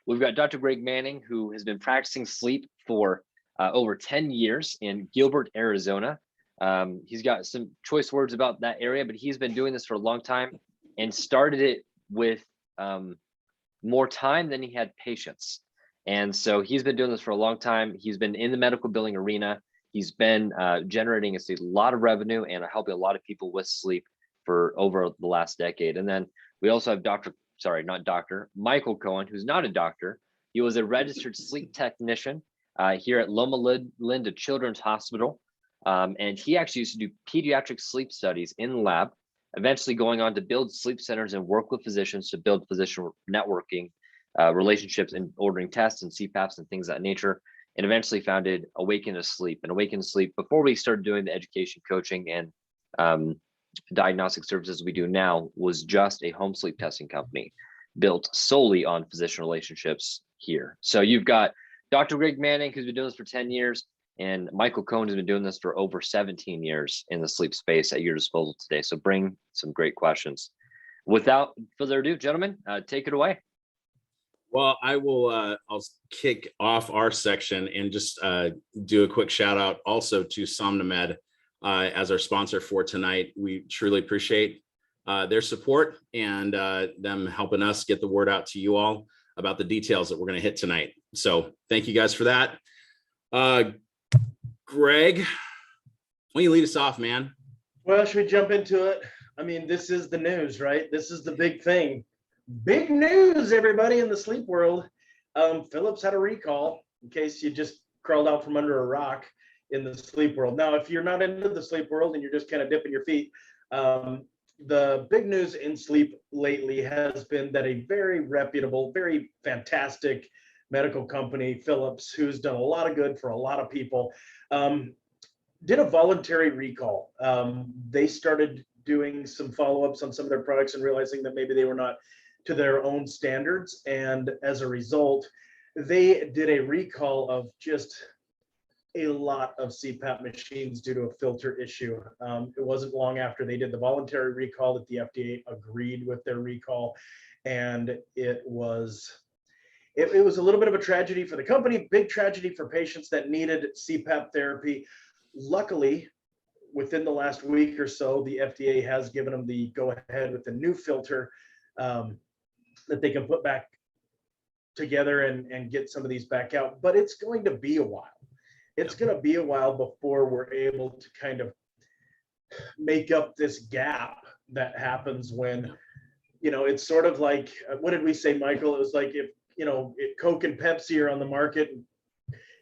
We've got Dr. Greg Manning, who has been practicing sleep for over 10 years in Gilbert, Arizona. He's got some choice words about that area, but he's been doing this for a long time and started it with more time than he had patience. And so he's been doing this for a long time. He's been in the medical billing arena. He's been generating a lot of revenue and helping a lot of people with sleep for over the last decade. And then we also have Michael Cohen, who's not a doctor. He was a registered sleep technician here at Loma Linda Children's Hospital. And he actually used to do pediatric sleep studies in the lab, eventually going on to build sleep centers and work with physicians to build physician networking relationships and ordering tests and CPAPs and things of that nature, and eventually founded Awaken to Sleep. And Awaken to Sleep, before we started doing the education, coaching, and diagnostic services we do now, was just a home sleep testing company built solely on physician relationships here. So you've got Dr. Greg Manning, who's been doing this for 10 years, and Michael Cohen has been doing this for over 17 years in the sleep space at your disposal today. So bring some great questions. Without further ado, gentlemen, take it away. Well, I will. I'll kick off our section and just do a quick shout out also to SomnoMed as our sponsor for tonight. We truly appreciate their support and them helping us get the word out to you all about the details that we're going to hit tonight. So thank you guys for that. Greg, why don't you lead us off, man? Well, should we jump into it? I mean, this is the news, right? This is the big thing. Big news, everybody in the sleep world. Philips had a recall, in case you just crawled out from under a rock in the sleep world. Now, if you're not into the sleep world and you're just kind of dipping your feet, the big news in sleep lately has been that a very reputable, very fantastic medical company, Philips, who's done a lot of good for a lot of people, did a voluntary recall. They started doing some follow-ups on some of their products and realizing that maybe they were not to their own standards. And as a result, they did a recall of just a lot of CPAP machines due to a filter issue. It wasn't long after they did the voluntary recall that the FDA agreed with their recall. And it was a little bit of a tragedy for the company, big tragedy for patients that needed CPAP therapy. Luckily, within the last week or so, the FDA has given them the go-ahead with the new filter that they can put back together and get some of these back out. But it's going to be a while. It's going to be a while before we're able to kind of make up this gap that happens when, it's sort of like, what did we say, Michael? It was like if Coke and Pepsi are on the market,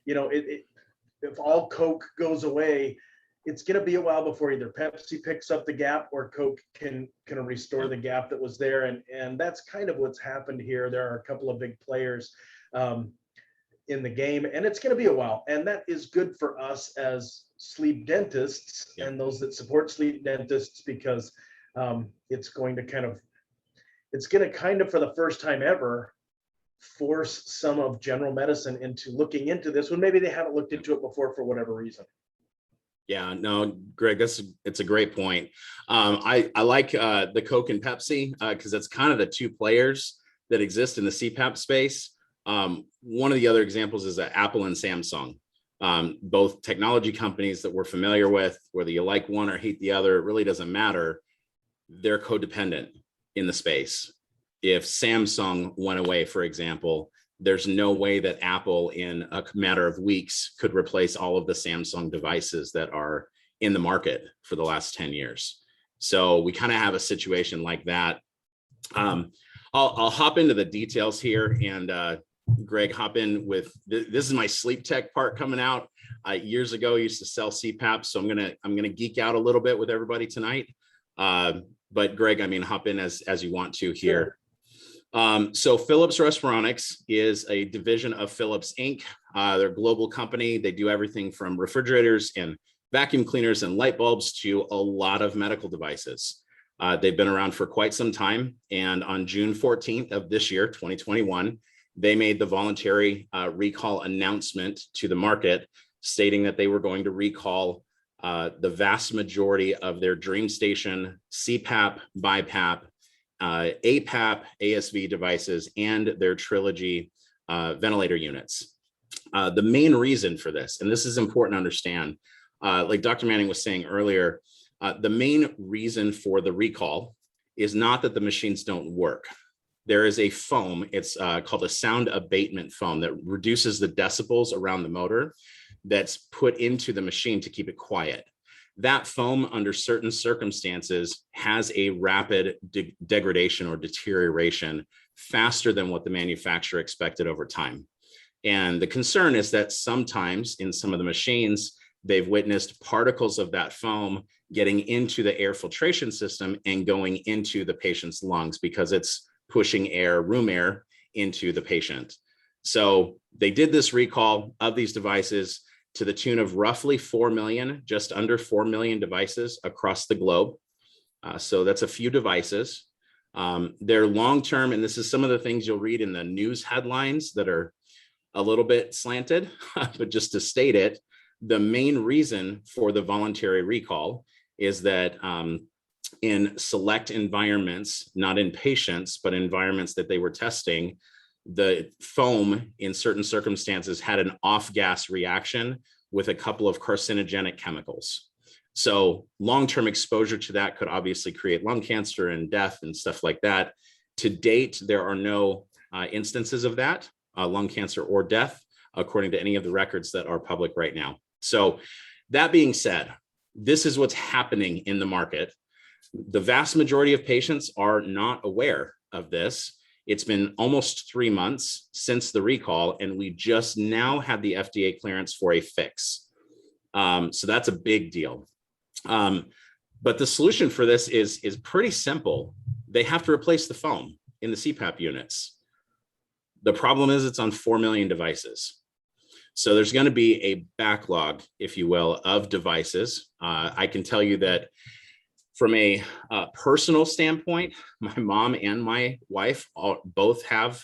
if all Coke goes away, it's going to be a while before either Pepsi picks up the gap or Coke can restore the gap that was there. And that's kind of what's happened here. There are a couple of big players in the game, and it's going to be a while. And that is good for us as sleep dentists and those that support sleep dentists, because it's going to kind of, for the first time ever, force some of general medicine into looking into this when maybe they haven't looked into it before for whatever reason. Yeah, no, Greg, it's a great point. I like the Coke and Pepsi because it's kind of the two players that exist in the CPAP space. One of the other examples is Apple and Samsung, both technology companies that we're familiar with. Whether you like one or hate the other, it really doesn't matter. They're codependent in the space. If Samsung went away, for example, there's no way that Apple in a matter of weeks could replace all of the Samsung devices that are in the market for the last 10 years. So we kind of have a situation like that. I'll hop into the details here, and Greg, hop in with this is my sleep tech part coming out. Years ago, I used to sell CPAP, so I'm gonna geek out a little bit with everybody tonight. But Greg, hop in as you want to here. Sure. So Philips Respironics is a division of Philips Inc. They're a global company. They do everything from refrigerators and vacuum cleaners and light bulbs to a lot of medical devices. They've been around for quite some time. And on June 14th of this year, 2021, they made the voluntary recall announcement to the market, stating that they were going to recall the vast majority of their DreamStation CPAP, BiPAP, APAP, ASV devices, and their Trilogy ventilator units. The main reason for this, and this is important to understand, like Dr. Manning was saying earlier, the main reason for the recall is not that the machines don't work. There is a foam, it's called a sound abatement foam that reduces the decibels around the motor that's put into the machine to keep it quiet. That foam, under certain circumstances, has a rapid degradation or deterioration faster than what the manufacturer expected over time. And the concern is that sometimes in some of the machines, they've witnessed particles of that foam getting into the air filtration system and going into the patient's lungs because it's pushing air, room air, into the patient. So they did this recall of these devices to the tune of roughly 4 million, just under 4 million devices across the globe. So that's a few devices. They're long-term, and this is some of the things you'll read in the news headlines that are a little bit slanted, but just to state it, the main reason for the voluntary recall is that in select environments, not in patients, but environments that they were testing, the foam in certain circumstances had an off-gas reaction with a couple of carcinogenic chemicals. So long-term exposure to that could obviously create lung cancer and death and stuff like that. To date, there are no instances of that, lung cancer or death, according to any of the records that are public right now. So that being said, this is what's happening in the market. The vast majority of patients are not aware of this. It's been almost 3 months since the recall, and we just now had the FDA clearance for a fix. So that's a big deal. But the solution for this is pretty simple. They have to replace the foam in the CPAP units. The problem is it's on 4 million devices. So there's going to be a backlog, if you will, of devices. I can tell you that from a personal standpoint, my mom and my wife both have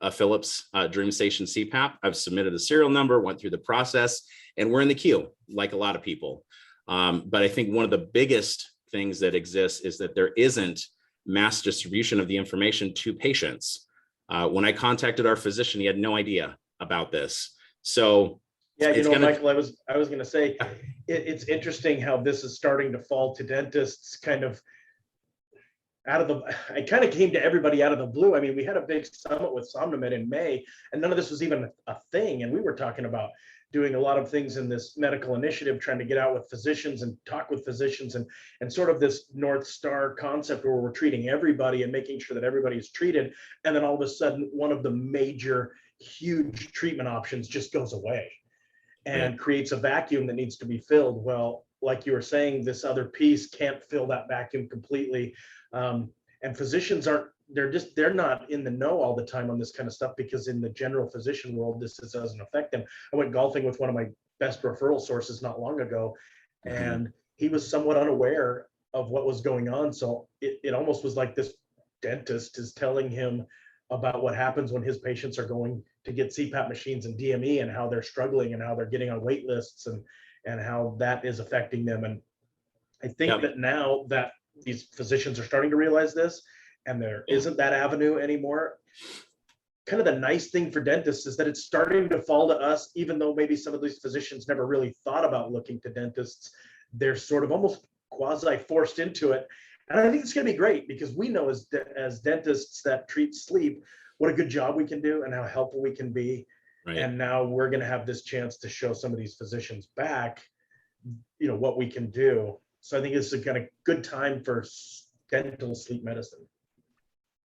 a Philips DreamStation CPAP. I've submitted the serial number, went through the process, and we're in the queue, like a lot of people. But I think one of the biggest things that exists is that there isn't mass distribution of the information to patients. When I contacted our physician, he had no idea about this. So yeah, you know, Michael, I was going to say, it's interesting how this is starting to fall to dentists kind of out of the, it kind of came to everybody out of the blue. I mean, we had a big summit with Somnomed in May, and none of this was even a thing. And we were talking about doing a lot of things in this medical initiative, trying to get out with physicians and talk with physicians and sort of this North Star concept where we're treating everybody and making sure that everybody is treated. And then all of a sudden, one of the major, huge treatment options just goes away and creates a vacuum that needs to be filled. Well, like you were saying, this other piece can't fill that vacuum completely. And physicians they're not in the know all the time on this kind of stuff, because in the general physician world, this doesn't affect them. I went golfing with one of my best referral sources not long ago, and he was somewhat unaware of what was going on. So it almost was like this dentist is telling him about what happens when his patients are going to get CPAP machines and DME, and how they're struggling and how they're getting on wait lists and how that is affecting them. And I think that now that these physicians are starting to realize this, and there isn't that avenue anymore, kind of the nice thing for dentists is that it's starting to fall to us, even though maybe some of these physicians never really thought about looking to dentists. They're sort of almost quasi forced into it. And I think it's going to be great, because we know as dentists that treat sleep, what a good job we can do and how helpful we can be. Right. And now we're going to have this chance to show some of these physicians back, you know, what we can do. So I think it's a kind of good time for dental sleep medicine.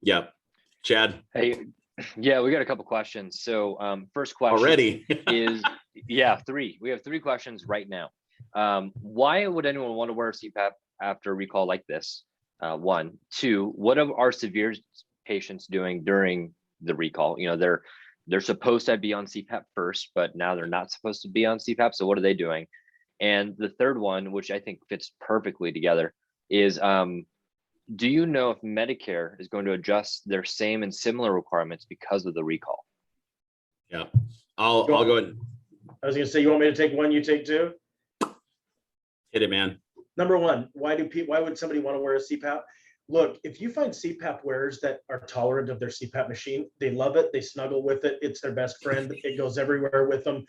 Yep. Chad. Hey, yeah, we got a couple questions. So first question already is, three. We have 3 questions right now. Why would anyone want to wear a CPAP after a recall like this? 1, 2, what are our severe patients doing during the recall? You know, they're supposed to be on CPAP first, but now they're not supposed to be on CPAP. So what are they doing? And the third one, which I think fits perfectly together, is do you know if Medicare is going to adjust their same and similar requirements because of the recall? Yeah, I'll go ahead. I was going to say, you want me to take 1, you take 2? Hit it, man. Number 1, why would somebody want to wear a CPAP? look, if you find CPAP wearers that are tolerant of their CPAP machine, they love it, they snuggle with it, it's their best friend, it goes everywhere with them.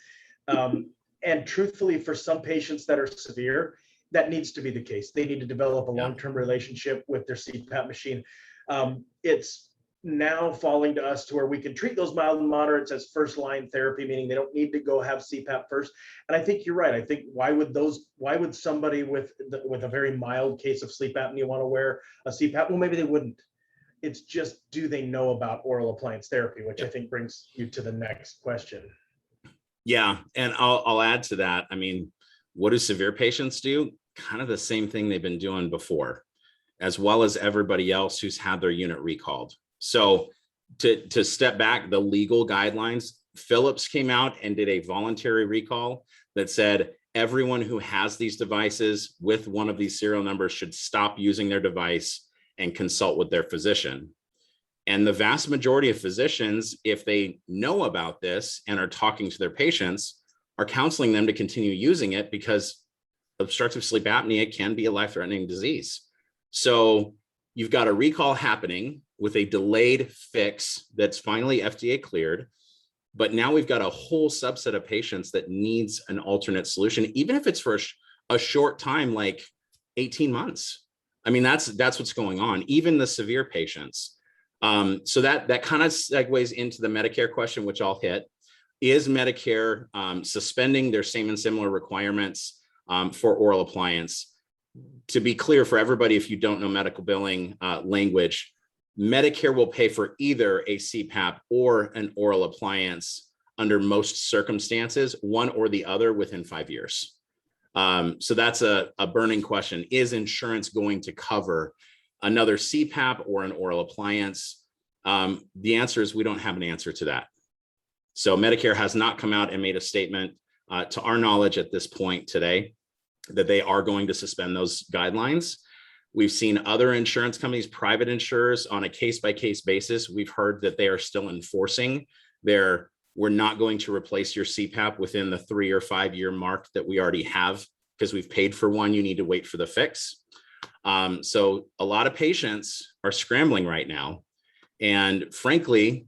And truthfully, for some patients that are severe, that needs to be the case. They need to develop a long-term relationship with their CPAP machine. It's now falling to us to where we can treat those mild and moderates as first line therapy, meaning they don't need to go have CPAP first. And I think you're right. I think why would somebody with a very mild case of sleep apnea want to wear a CPAP? Well, maybe they wouldn't. It's just, do they know about oral appliance therapy, which I think brings you to the next question. Yeah, and I'll add to that. I mean, what do severe patients do? Kind of the same thing they've been doing before, as well as everybody else who's had their unit recalled. So to step back, the legal guidelines, Philips came out and did a voluntary recall that said everyone who has these devices with one of these serial numbers should stop using their device and consult with their physician. And the vast majority of physicians, if they know about this and are talking to their patients, are counseling them to continue using it, because obstructive sleep apnea can be a life-threatening disease. So you've got a recall happening with a delayed fix that's finally FDA cleared, but now we've got a whole subset of patients that needs an alternate solution, even if it's for a short time, like 18 months. I mean, that's what's going on, even the severe patients. So that kind of segues into the Medicare question, which I'll hit. Is Medicare suspending their same and similar requirements for oral appliance? To be clear for everybody, if you don't know medical billing language, Medicare will pay for either a CPAP or an oral appliance under most circumstances, one or the other, within 5 years. So that's a burning question. Is insurance going to cover another CPAP or an oral appliance? The answer is we don't have an answer to that. So Medicare has not come out and made a statement to our knowledge at this point today that they are going to suspend those guidelines. We've seen other insurance companies, private insurers, on a case-by-case basis. We've heard that they are still enforcing we're not going to replace your CPAP within the 3 or 5 year mark that we already have, because we've paid for one, you need to wait for the fix. So a lot of patients are scrambling right now. And frankly,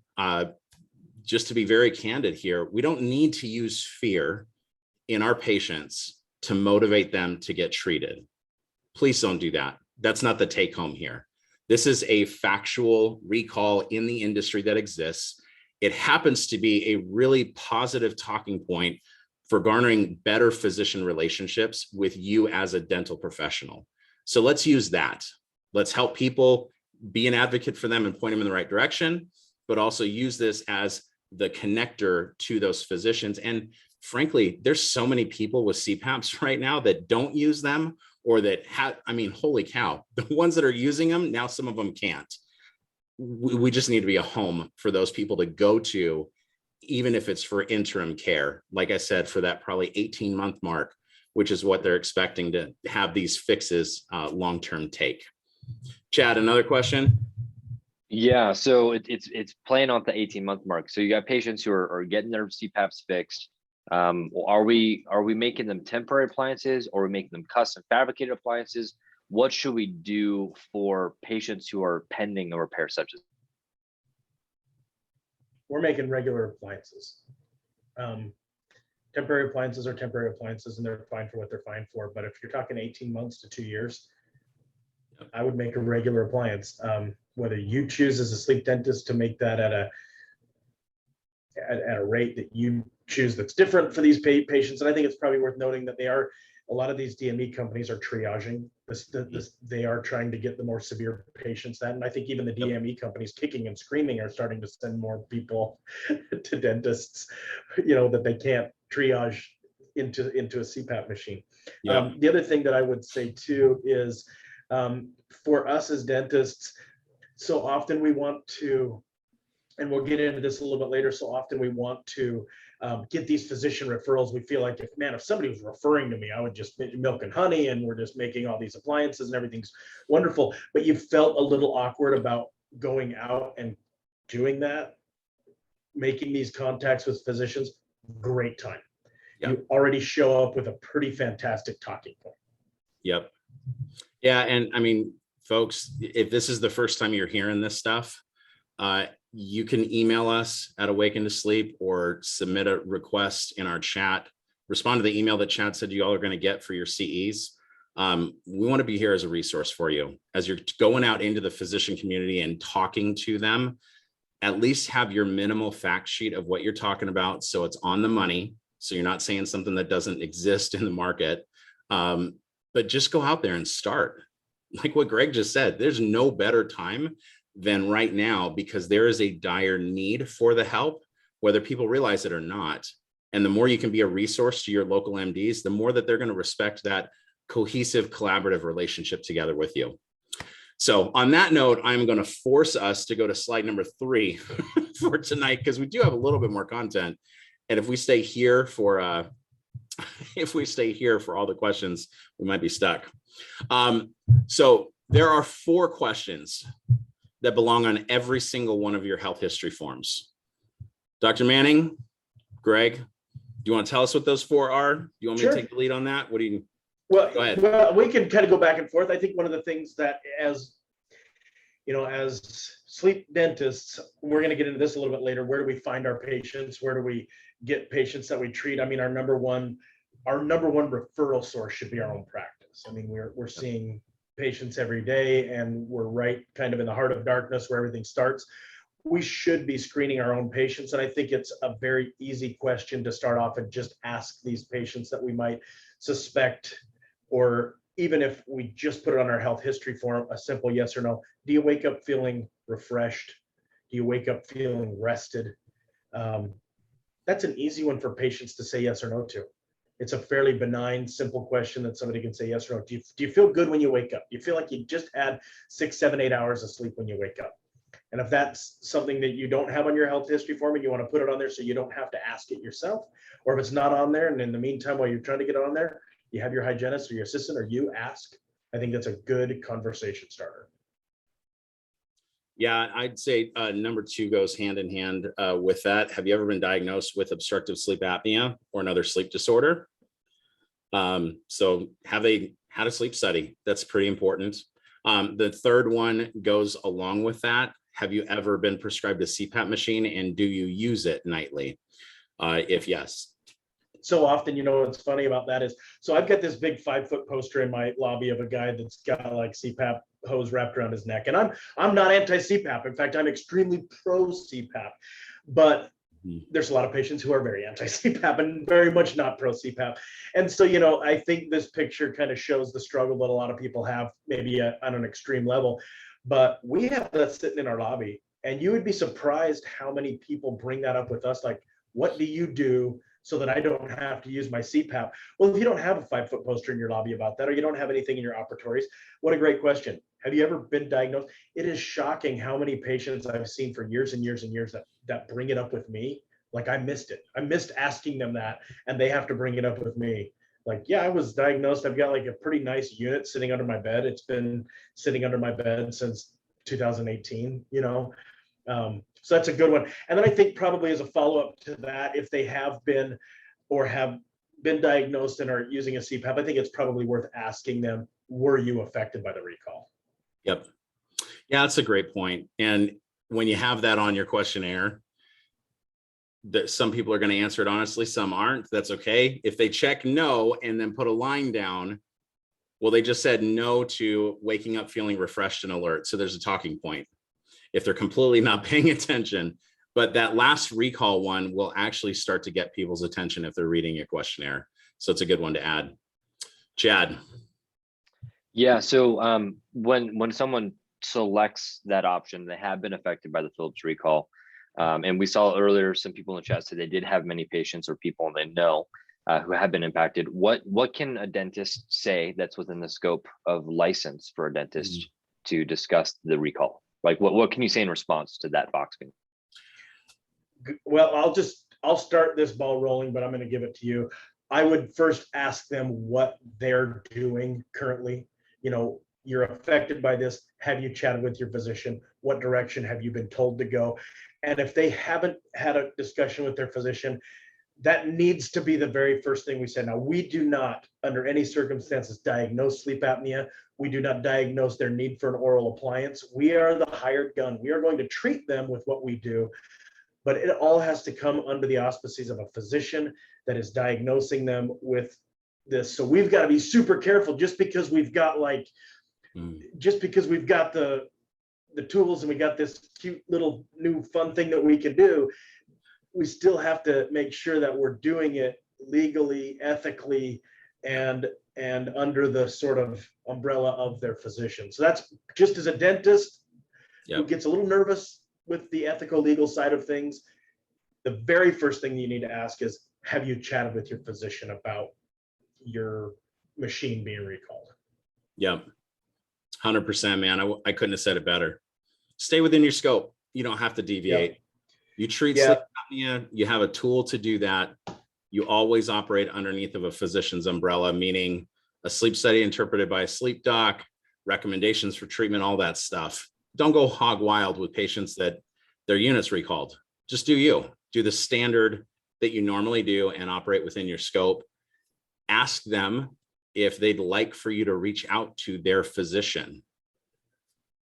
just to be very candid here, we don't need to use fear in our patients to motivate them to get treated. Please don't do that. That's not the take home here. This is a factual recall in the industry that exists. It happens to be a really positive talking point for garnering better physician relationships with you as a dental professional. So let's use that. Let's help people, be an advocate for them and point them in the right direction, but also use this as the connector to those physicians. And frankly, there's so many people with CPAPs right now that don't use them, or that have, I mean, holy cow, the ones that are using them, now some of them can't. We just need to be a home for those people to go to, even if it's for interim care. Like I said, for that probably 18-month mark, which is what they're expecting to have these fixes long-term take. Chad, another question? Yeah, so it's playing on the 18-month mark. So you got patients who are getting their CPAPs fixed. Are we making them temporary appliances, or are we making them custom fabricated appliances? What should we do for patients who are pending a repair such as? We're making regular appliances. Temporary appliances are temporary appliances, and they're fine for what they're fine for. But if you're talking 18 months to 2 years, I would make a regular appliance. Whether you choose as a sleep dentist to make that at a rate that you choose that's different for these patients. And I think it's probably worth noting that a lot of these DME companies are triaging they are trying to get the more severe patients that, and I think even the DME companies kicking and screaming are starting to send more people to dentists, that they can't triage into a CPAP machine. The other thing that I would say too is, for us as dentists, so often we want to, and we'll get into this a little bit later, so often we want to get these physician referrals. We feel like, if somebody was referring to me, I would just milk and honey, and we're just making all these appliances and everything's wonderful. But you felt a little awkward about going out and doing that, making these contacts with physicians. Great time. You already show up with a pretty fantastic talking point. Yep. Yeah, and I mean, folks, if this is the first time you're hearing this stuff, you can email us at Awaken to Sleep or submit a request in our chat. Respond to the email that Chad said you all are going to get for your CEs. We want to be here as a resource for you. As you're going out into the physician community and talking to them, at least have your minimal fact sheet of what you're talking about, so it's on the money. So you're not saying something that doesn't exist in the market. But just go out there and start. Like what Greg just said, there's no better time than right now, because there is a dire need for the help, whether people realize it or not. And the more you can be a resource to your local MDs, the more that they're going to respect that cohesive, collaborative relationship together with you. So on that note, I'm going to force us to go to slide number 3 for tonight, because we do have a little bit more content. And if we stay here for all the questions, we might be stuck. So there are 4 questions that belong on every single one of your health history forms. Dr. Manning, Greg, do you want to tell us what those 4 are? Do you want me to take the lead on that? What do you? Well, go ahead. Well, we can kind of go back and forth. I think one of the things that, as you know, as sleep dentists, we're going to get into this a little bit later. Where do we find our patients? Where do we get patients that we treat? I mean, our number one referral source should be our own practice. I mean, we're seeing patients every day, and we're right kind of in the heart of darkness where everything starts. We should be screening our own patients. And I think it's a very easy question to start off and just ask these patients that we might suspect, or even if we just put it on our health history form, a simple yes or no. Do you wake up feeling refreshed? Do you wake up feeling rested? That's an easy one for patients to say yes or no to. It's a fairly benign, simple question that somebody can say yes or no. Do you feel good when you wake up? Do you feel like you just had 6, 7, 8 hours of sleep when you wake up? And if that's something that you don't have on your health history form and you want to put it on there so you don't have to ask it yourself, or if it's not on there and in the meantime while you're trying to get it on there, you have your hygienist or your assistant or you ask, I think that's a good conversation starter. Yeah, I'd say number 2 goes hand in hand with that. Have you ever been diagnosed with obstructive sleep apnea or another sleep disorder? So had a sleep study. That's pretty important. The 3rd one goes along with that. Have you ever been prescribed a CPAP machine, and do you use it nightly? If yes. So often, you know, what's funny about that is, so I've got this big 5-foot poster in my lobby of a guy that's got like CPAP hose wrapped around his neck. And I'm not anti-CPAP. In fact, I'm extremely pro CPAP, but there's a lot of patients who are very anti-CPAP and very much not pro CPAP. And so, you know, I think this picture kind of shows the struggle that a lot of people have, maybe on an extreme level, but we have that sitting in our lobby, and you would be surprised how many people bring that up with us. Like, what do you do so that I don't have to use my CPAP? Well, if you don't have a 5-foot poster in your lobby about that, or you don't have anything in your operatories, what a great question. Have you ever been diagnosed? It is shocking how many patients I've seen for years and years and years that bring it up with me. Like, I missed it. I missed asking them that, and they have to bring it up with me. Like, yeah, I was diagnosed. I've got like a pretty nice unit sitting under my bed. It's been sitting under my bed since 2018, you know? So that's a good one. And then I think probably as a follow-up to that, if they have been or have been diagnosed and are using a CPAP, I think it's probably worth asking them, were you affected by the recall? Yep. Yeah, that's a great point. And when you have that on your questionnaire, that some people are going to answer it honestly, some aren't. That's okay. If they check no and then put a line down, well, they just said no to waking up feeling refreshed and alert. So there's a talking point. If they're completely not paying attention, but that last recall one will actually start to get people's attention if they're reading your questionnaire. So it's a good one to add. Chad. Yeah, so when someone selects that option, they have been affected by the Philips recall. And we saw earlier some people in the chat said they did have many patients or people they know who have been impacted. What can a dentist say that's within the scope of license for a dentist to discuss the recall? Like what can you say in response to that box? Well, I'll start this ball rolling, but I'm going to give it to you. I would first ask them what they're doing currently. You know, you're affected by this. Have you chatted with your physician? What direction have you been told to go? And if they haven't had a discussion with their physician, that needs to be the very first thing we say. Now, we do not, under any circumstances, diagnose sleep apnea. We do not diagnose their need for an oral appliance. We are the hired gun. We are going to treat them with what we do, but it all has to come under the auspices of a physician that is diagnosing them with this. So we've got to be super careful just because we've got just because we've got the tools and we got this cute little new fun thing that we can do. We still have to make sure that we're doing it legally, ethically, and under the sort of umbrella of their physician. So that's just as a dentist who gets a little nervous with the ethical legal side of things. The very first thing you need to ask is, have you chatted with your physician about your machine being recalled? Yep. 100%, man. I couldn't have said it better. Stay within your scope. You don't have to deviate. Yep. You treat sleep apnea, you have a tool to do that. You always operate underneath of a physician's umbrella, meaning a sleep study interpreted by a sleep doc, recommendations for treatment, all that stuff. Don't go hog wild with patients that their units recalled. Just do you. Do the standard that you normally do and operate within your scope. Ask them if they'd like for you to reach out to their physician.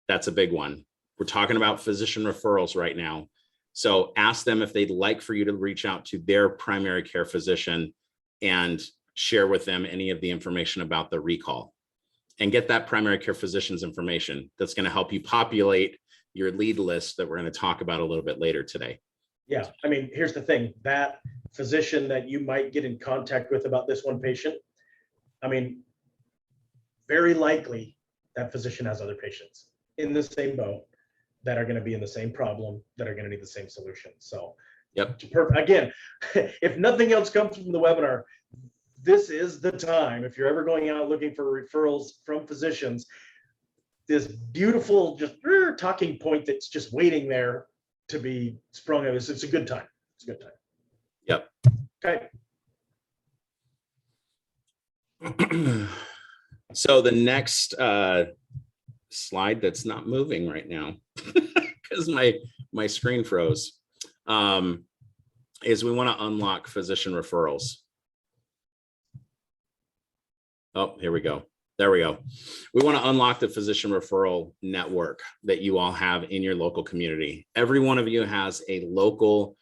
That's a big one. We're talking about physician referrals right now. So ask them if they'd like for you to reach out to their primary care physician and share with them any of the information about the recall, and get that primary care physician's information. That's going to help you populate your lead list that we're going to talk about a little bit later today. Yeah, I mean, here's the thing, that physician that you might get in contact with about this one patient, I mean, very likely that physician has other patients in the same boat that are going to be in the same problem, that are going to need the same solution. So, again, if nothing else comes from the webinar, this is the time. If you're ever going out looking for referrals from physicians, this beautiful just talking point that's just waiting there to be sprung on. It's a good time. It's a good time. Yep. Okay. So the next slide that's not moving right now because my screen froze, is we want to unlock physician referrals. Oh, here we go. There we go. We want to unlock the physician referral network that you all have in your local community. Every one of you has a local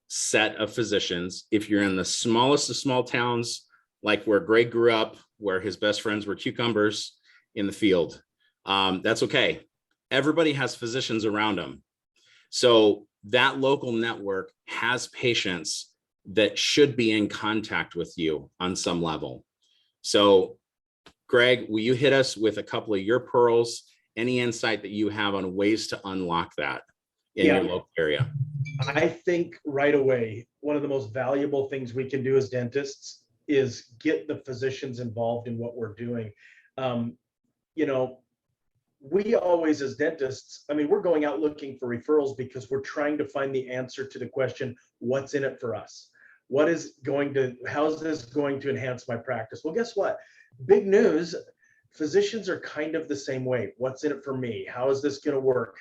set of physicians. If you're in the smallest of small towns, like where Greg grew up, where his best friends were cucumbers in the field, that's okay. Everybody has physicians around them. So that local network has patients that should be in contact with you on some level. So Greg, will you hit us with a couple of your pearls, any insight that you have on ways to unlock that in your local area? I think right away, one of the most valuable things we can do as dentists is get the physicians involved in what we're doing. You know, we always, as dentists, I mean, we're going out looking for referrals because we're trying to find the answer to the question, what's in it for us? How is this going to enhance my practice? Well, guess what? Big news, physicians are kind of the same way. What's in it for me? How is this going to work?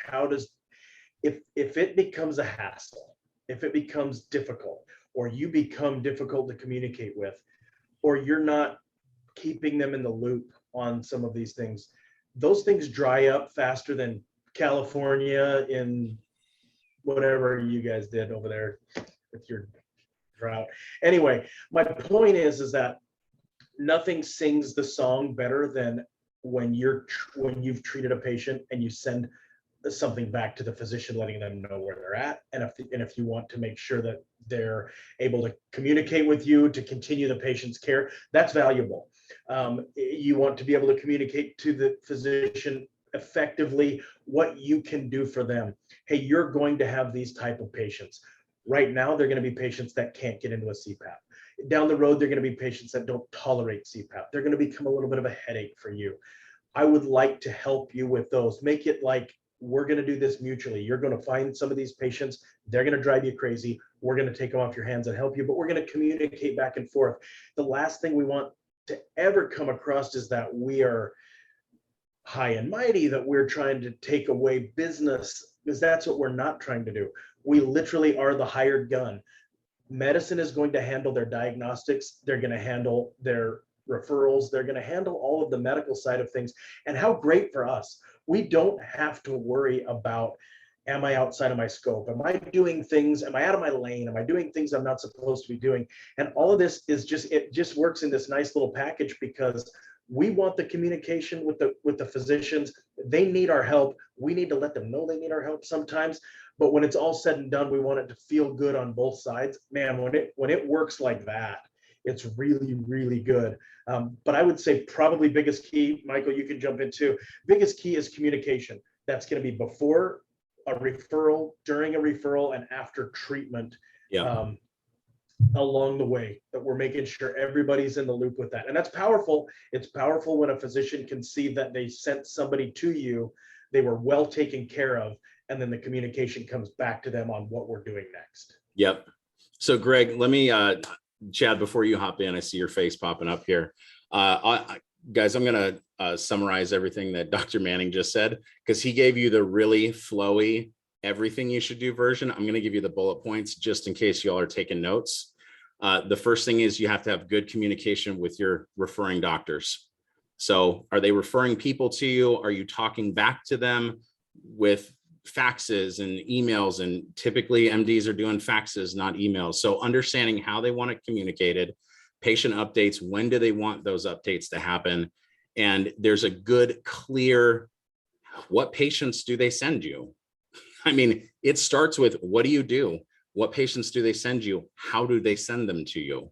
If it becomes a hassle, if it becomes difficult, or you become difficult to communicate with, or you're not keeping them in the loop on some of these things, those things dry up faster than California in whatever you guys did over there with your drought. Anyway, my point is that nothing sings the song better than when you've treated a patient and you send something back to the physician, letting them know where they're at, and if you want to make sure that they're able to communicate with you to continue the patient's care, that's valuable. You want to be able to communicate to the physician effectively what you can do for them. Hey, you're going to have these type of patients. Right now, they're going to be patients that can't get into a CPAP. Down the road, they're going to be patients that don't tolerate CPAP. They're going to become a little bit of a headache for you. I would like to help you with those. Make it like we're going to do this mutually. You're going to find some of these patients. They're going to drive you crazy. We're going to take them off your hands and help you, but we're going to communicate back and forth. The last thing we want to ever come across is that we are high and mighty, that we're trying to take away business, because that's what we're not trying to do. We literally are the hired gun. Medicine is going to handle their diagnostics. They're going to handle their referrals. They're going to handle all of the medical side of things. And how great for us. We don't have to worry about, am I outside of my scope? Am I doing things? Am I out of my lane? Am I doing things I'm not supposed to be doing? And all of this is just, it just works in this nice little package, because we want the communication with the physicians. They need our help. We need to let them know they need our help sometimes. But when it's all said and done, we want it to feel good on both sides. Man, when it works like that, it's really, really good. But I would say probably biggest key, Michael, you can jump into, biggest key is communication. That's going to be before a referral, during a referral, and after treatment. Yeah. Along the way, that we're making sure everybody's in the loop with that. And that's powerful. It's powerful when a physician can see that they sent somebody to you, they were well taken care of, and then the communication comes back to them on what we're doing next. Yep. So Greg, let me, Chad, before you hop in, I see your face popping up here. Guys, I'm going to summarize everything that Dr. Manning just said, because he gave you the really flowy, everything you should do version. I'm going to give you the bullet points just in case y'all are taking notes. The first thing is you have to have good communication with your referring doctors. So are they referring people to you? Are you talking back to them with faxes and emails? And typically MDs are doing faxes, not emails. So understanding how they want it communicated, patient updates, when do they want those updates to happen? And there's a good, clear, what patients do they send you? I mean, it starts with, what do you do? What patients do they send you? How do they send them to you?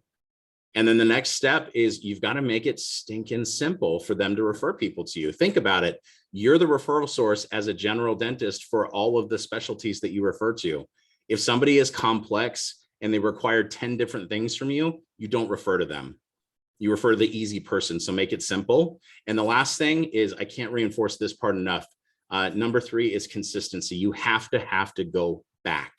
And then the next step is you've got to make it stinking simple for them to refer people to you. Think about it. You're the referral source as a general dentist for all of the specialties that you refer to. If somebody is complex and they require 10 different things from you, you don't refer to them. You refer to the easy person. So make it simple. And the last thing is, I can't reinforce this part enough. Number 3 is consistency. You have to go back,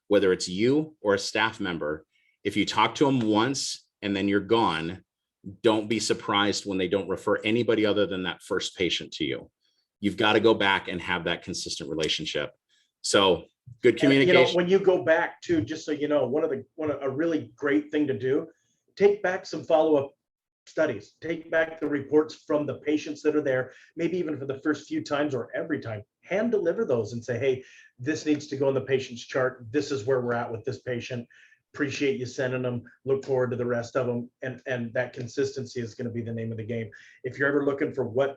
whether it's you or a staff member. If you talk to them once and then you're gone, don't be surprised when they don't refer anybody other than that first patient to you. You've got to go back and have that consistent relationship. So good communication. And, when you go back to, just so you know, a really great thing to do, take back some follow-up studies, take back the reports from the patients that are there, maybe even for the first few times or every time, hand deliver those and say, hey, this needs to go in the patient's chart. This is where we're at with this patient. Appreciate you sending them. Look forward to the rest of them. And that consistency is going to be the name of the game. If you're ever looking for what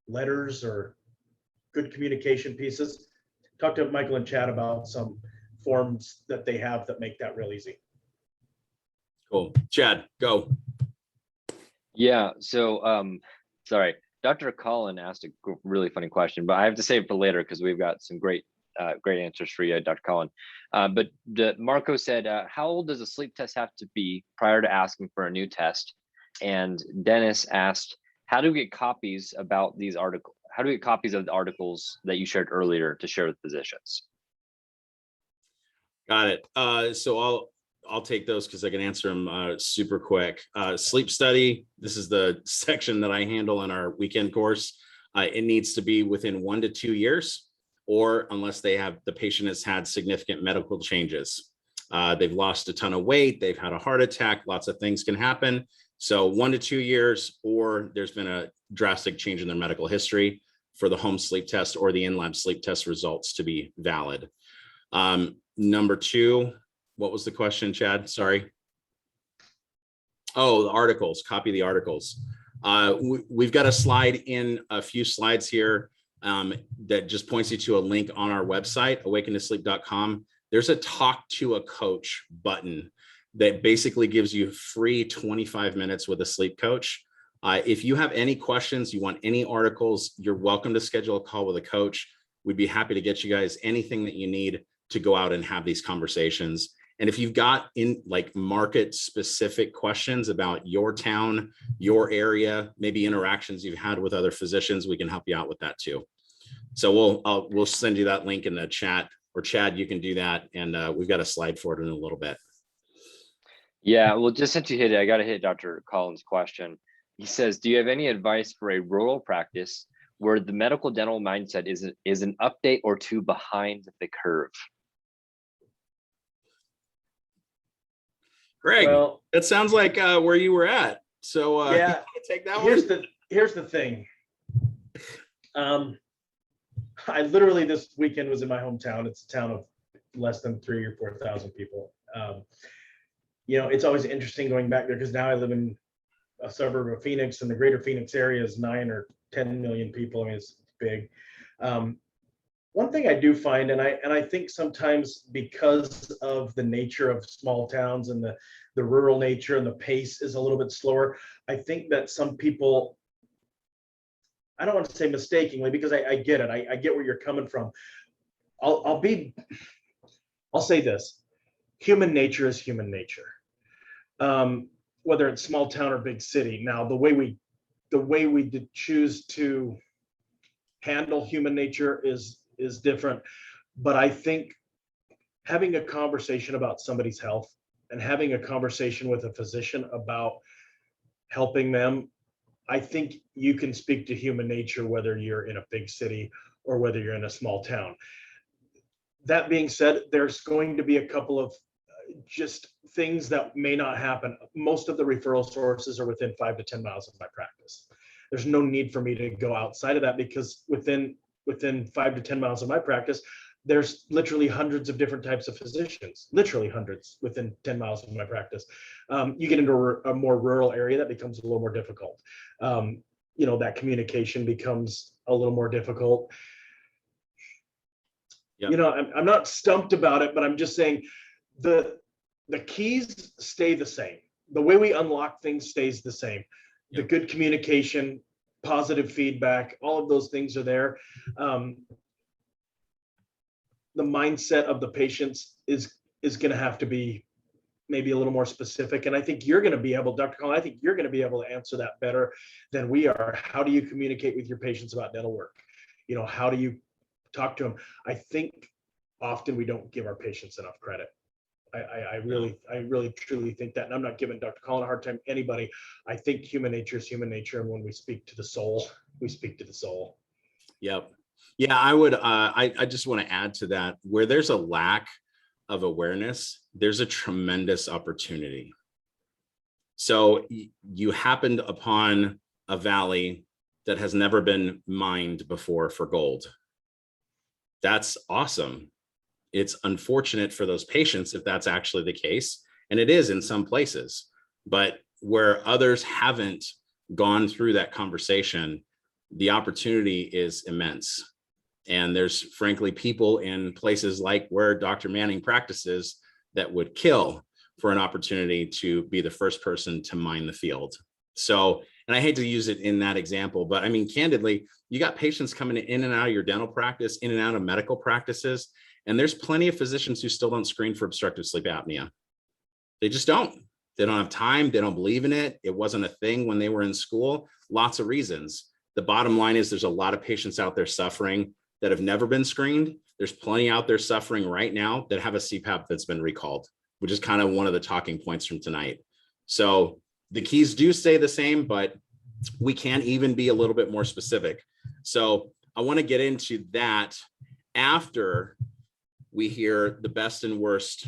letters or good communication pieces, talk to Michael and Chad about some forms that they have that make that real easy. Cool. Chad, go. Yeah. So, sorry, Dr. Collin asked a really funny question, but I have to save it for later because we've got some great answers for you, Dr. Collin. But Marco said, how old does a sleep test have to be prior to asking for a new test? And Dennis asked, how do we get copies about these articles? How do we get copies of the articles that you shared earlier to share with physicians? Got it. So I'll take those because I can answer them super quick. Sleep study. This is the section that I handle in our weekend course. It needs to be within 1 to 2 years, or unless the patient has had significant medical changes. They've lost a ton of weight. They've had a heart attack. Lots of things can happen. So 1 to 2 years, or there's been a drastic change in their medical history for the home sleep test or the in-lab sleep test results to be valid. Number 2, what was the question, Chad? Sorry. Oh, the articles, copy the articles. We've got a slide in a few slides here that just points you to a link on our website, awakentosleep.com. There's a talk to a coach button that basically gives you free 25 minutes with a sleep coach. If you have any questions, you want any articles, you're welcome to schedule a call with a coach. We'd be happy to get you guys anything that you need to go out and have these conversations. And if you've got market specific questions about your town, your area, maybe interactions you've had with other physicians, we can help you out with that too. So we'll send you that link in the chat, or Chad, you can do that. And we've got a slide for it in a little bit. Yeah, well, just since you hit it, I got to hit Dr. Collins' question. He says, do you have any advice for a rural practice where the medical dental mindset is an update or two behind the curve? Greg, Well, that sounds like where you were at. So yeah, take that here's the thing. I literally this weekend was in my hometown. It's a town of less than 3,000 or 4,000 people. It's always interesting going back there because now I live in a suburb of Phoenix, and the greater Phoenix area is 9 or 10 million people. I mean, it's big. One thing I do find, and I think sometimes because of the nature of small towns and the rural nature and the pace is a little bit slower, I think that some people, I don't want to say mistakenly, because I get it. I get where you're coming from. I'll say this: human nature is human nature. Whether it's small town or big city. Now, the way we did choose to handle human nature is different, but I think having a conversation about somebody's health and having a conversation with a physician about helping them, I think you can speak to human nature whether you're in a big city or whether you're in a small town. That being said, there's going to be a couple of just things that may not happen. Most of the referral sources are within 5 to 10 miles of my practice. There's no need for me to go outside of that because within 5 to 10 miles of my practice, there's literally hundreds of different types of physicians, literally hundreds within 10 miles of my practice. You get into a more rural area, that becomes a little more difficult. That communication becomes a little more difficult. Yep. I'm not stumped about it, but I'm just saying the keys stay the same. The way we unlock things stays the same. Yep. The good communication, positive feedback, all of those things are there. The mindset of the patients is going to have to be maybe a little more specific. And I think you're going to be able, Dr. Collin, I think you're going to be able to answer that better than we are. How do you communicate with your patients about dental work? How do you talk to them? I think often we don't give our patients enough credit. I really truly think that, and I'm not giving Dr. Collin a hard time, anybody. I think human nature is human nature, and when we speak to the soul, we speak to the soul. Yep. Yeah, I would. I just want to add to that. Where there's a lack of awareness, there's a tremendous opportunity. So you happened upon a valley that has never been mined before for gold. That's awesome. It's unfortunate for those patients if that's actually the case, and it is in some places, but where others haven't gone through that conversation, the opportunity is immense. And there's frankly people in places like where Dr. Manning practices that would kill for an opportunity to be the first person to mine the field. So, and I hate to use it in that example, but I mean, candidly, you got patients coming in and out of your dental practice, in and out of medical practices. And there's plenty of physicians who still don't screen for obstructive sleep apnea. They just don't. They don't have time. They don't believe in it. It wasn't a thing when they were in school. Lots of reasons. The bottom line is there's a lot of patients out there suffering that have never been screened. There's plenty out there suffering right now that have a CPAP that's been recalled, which is kind of one of the talking points from tonight. So the keys do stay the same, but we can even be a little bit more specific. So I want to get into that after we hear the best and worst.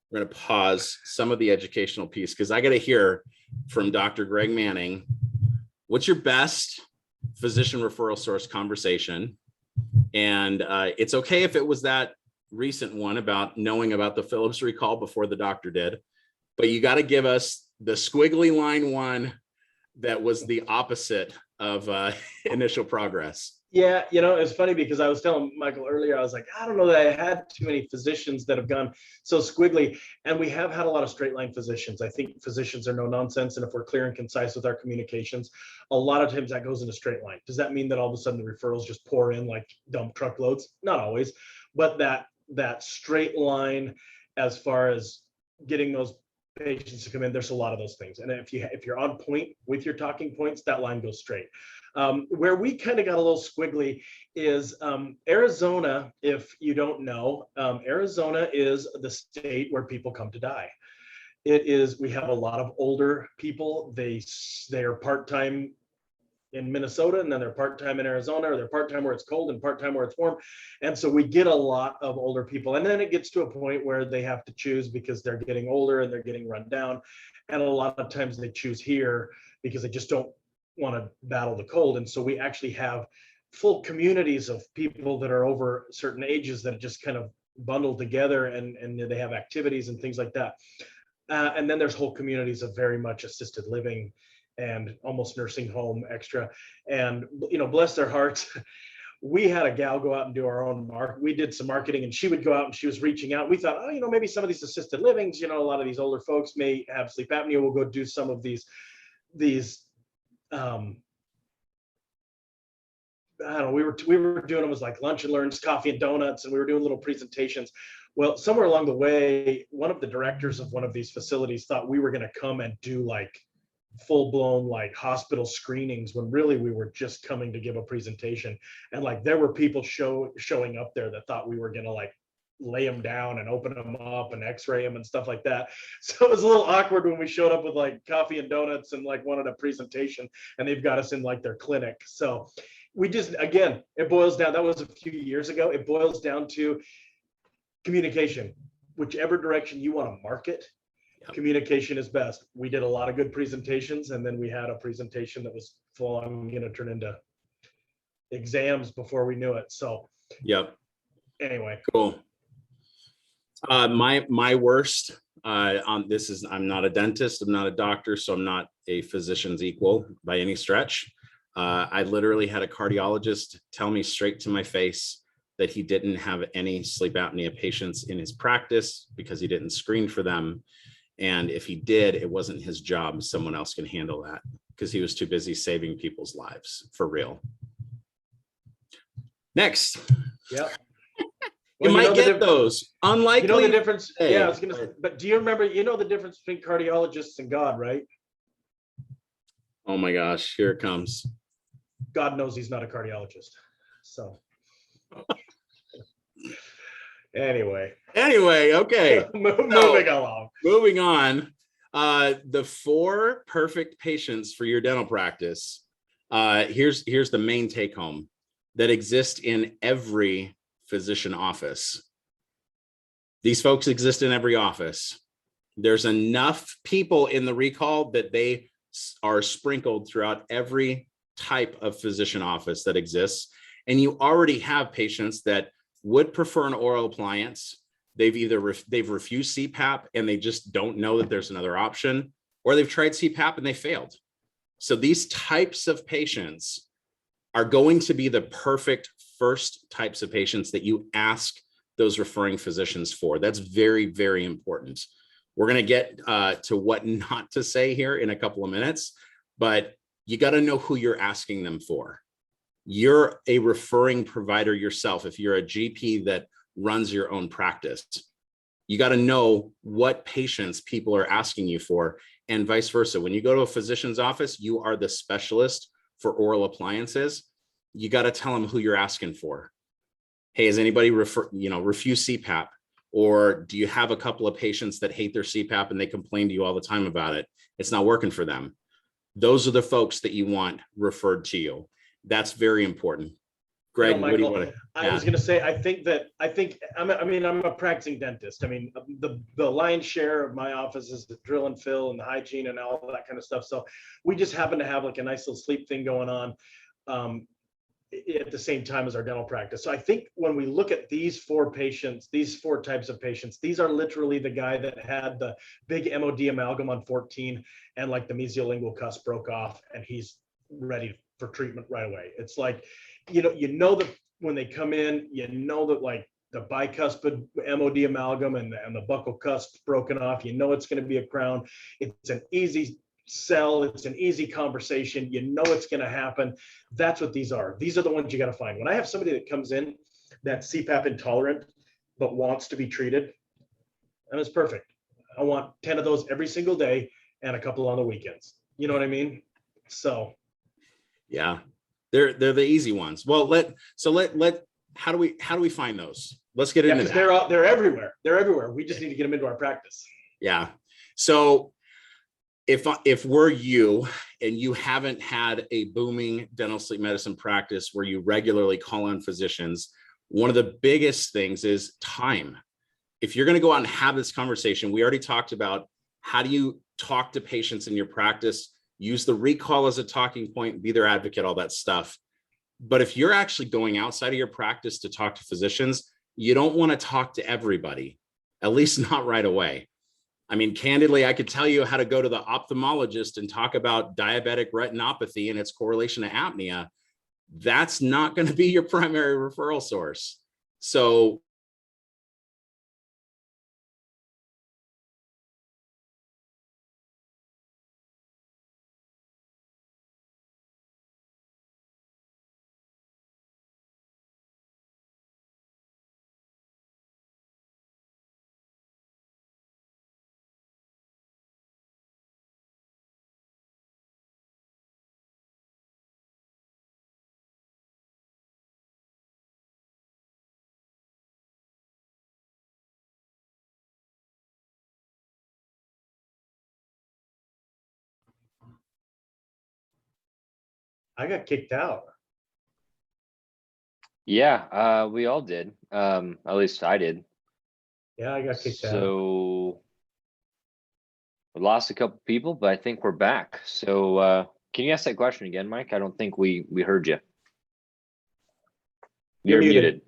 We're going to pause some of the educational piece because I got to hear from Dr. Greg Manning. What's your best physician referral source conversation? And it's okay if it was that recent one about knowing about the Philips recall before the doctor did, but you got to give us the squiggly line one that was the opposite of initial progress. Yeah, it's funny because I was telling Michael earlier, I was like, I don't know that I had too many physicians that have gone so squiggly. And we have had a lot of straight line physicians. I think physicians are no nonsense. And if we're clear and concise with our communications, a lot of times that goes in a straight line. Does that mean that all of a sudden the referrals just pour in like dump truckloads? Not always, but that straight line as far as getting those patients to come in, there's a lot of those things. And if you're on point with your talking points, that line goes straight. Where we kind of got a little squiggly is Arizona. If you don't know, Arizona is the state where people come to die. We have a lot of older people. They are part-time in Minnesota, and then they're part-time in Arizona, or they're part-time where it's cold and part-time where it's warm. And so we get a lot of older people. And then it gets to a point where they have to choose because they're getting older and they're getting run down. And a lot of times they choose here because they just don't want to battle the cold. And so we actually have full communities of people that are over certain ages that just kind of bundled together, and they have activities and things like that. And then there's whole communities of very much assisted living and almost nursing home extra. And, bless their hearts, we had a gal go out and do our own market. We did some marketing, and she would go out and she was reaching out. We thought, oh, maybe some of these assisted livings, a lot of these older folks may have sleep apnea. We'll go do some of these, I don't know, we were doing them as like lunch and learns, coffee and donuts, and we were doing little presentations. Well, somewhere along the way, one of the directors of one of these facilities thought we were going to come and do like full-blown like hospital screenings, when really we were just coming to give a presentation. And like there were people showing up there that thought we were going to like lay them down and open them up and x-ray them and stuff like that. So it was a little awkward when we showed up with like coffee and donuts and like wanted a presentation, and they've got us in like their clinic. So we just, again, it boils down, that was a few years ago, it boils down to communication. Whichever direction you want to market, communication is best. We did a lot of good presentations, and then we had a presentation that was full on going to turn into exams before we knew it. So anyway, cool. My worst on this is, I'm not a dentist, I'm not a doctor, so I'm not a physician's equal by any stretch. I literally had a cardiologist tell me straight to my face that he didn't have any sleep apnea patients in his practice because he didn't screen for them. And if he did, it wasn't his job. Someone else can handle that, because he was too busy saving people's lives, for real. Next. Yeah. You might get those. Unlikely. The difference. Yeah, I was gonna say, but do you remember, the difference between cardiologists and God, right? Oh my gosh, here it comes. God knows he's not a cardiologist. So anyway, okay. Moving on. The 4 perfect patients for your dental practice. Here's the main take home that exist in every physician office. These folks exist in every office. There's enough people in the recall that they are sprinkled throughout every type of physician office that exists. And you already have patients that would prefer an oral appliance. They've refused CPAP and they just don't know that there's another option, or they've tried CPAP and they failed. So these types of patients are going to be the perfect first types of patients that you ask those referring physicians for. That's very, very important. We're going to get to what not to say here in a couple of minutes, but you got to know who you're asking them for. You're a referring provider yourself. If you're a GP that runs your own practice, you got to know what patients people are asking you for, and vice versa. When you go to a physician's office, you are the specialist for oral appliances. You got to tell them who you're asking for. Hey, has anybody refuse CPAP? Or do you have a couple of patients that hate their CPAP and they complain to you all the time about it? It's not working for them. Those are the folks that you want referred to you. That's very important. Greg, Michael, what do you want to add? I was going to say, I'm a practicing dentist. I mean, the lion's share of my office is the drill and fill and the hygiene and all that kind of stuff. So we just happen to have like a nice little sleep thing going on at the same time as our dental practice. So I think when we look at these 4 patients, these 4 types of patients, these are literally the guy that had the big MOD amalgam on 14 and like the mesiolingual cusp broke off and he's ready for treatment right away. It's like, that when they come in, that like the bicuspid MOD amalgam and the buccal cusp broken off, it's going to be a crown. It's an easy sell. It's an easy conversation. It's going to happen. That's what these are. These are the ones you got to find. When I have somebody that comes in that's CPAP intolerant, but wants to be treated, and it's perfect. I want 10 of those every single day and a couple on the weekends. You know what I mean? So. Yeah, they're the easy ones. Well, how do we find those? Let's get into that. They're everywhere. They're everywhere. We just need to get them into our practice. Yeah. So if we're you and you haven't had a booming dental sleep medicine practice where you regularly call on physicians, one of the biggest things is time. If you're going to go out and have this conversation, we already talked about how do you talk to patients in your practice, use the recall as a talking point, be their advocate, all that stuff. But if you're actually going outside of your practice to talk to physicians, you don't want to talk to everybody, at least not right away. I mean, candidly, I could tell you how to go to the ophthalmologist and talk about diabetic retinopathy and its correlation to apnea. That's not going to be your primary referral source. So I got kicked out. Yeah, we all did. At least I did. Yeah, I got kicked out. So we lost a couple people, but I think we're back. So can you ask that question again, Mike? I don't think we heard you. You're muted.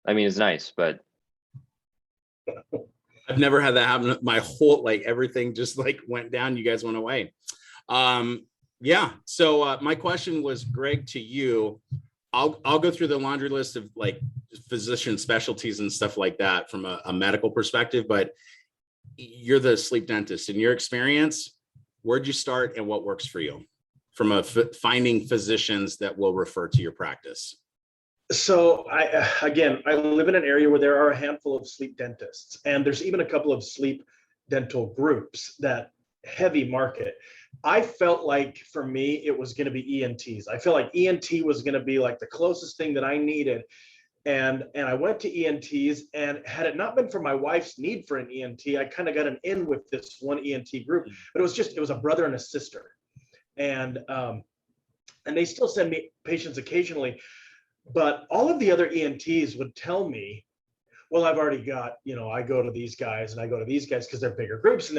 I mean, it's nice, but I've never had that happen. My whole, like, everything just like went down. You guys went away. Yeah. So my question was, Greg, to you. I'll go through the laundry list of like physician specialties and stuff like that from a medical perspective, but you're the sleep dentist. In your experience, where'd you start and what works for you from finding physicians that will refer to your practice? So I live in an area where there are a handful of sleep dentists, and there's even a couple of sleep dental groups that heavy market. I felt like for me, it was going to be ENTs. I felt like ENT was going to be like the closest thing that I needed. And I went to ENTs, and had it not been for my wife's need for an ENT, I kind of got an in with this one ENT group, but it was a brother and a sister. And they still send me patients occasionally. But all of the other ENTs would tell me, well, I've already got, I go to these guys and I go to these guys because they're bigger groups. And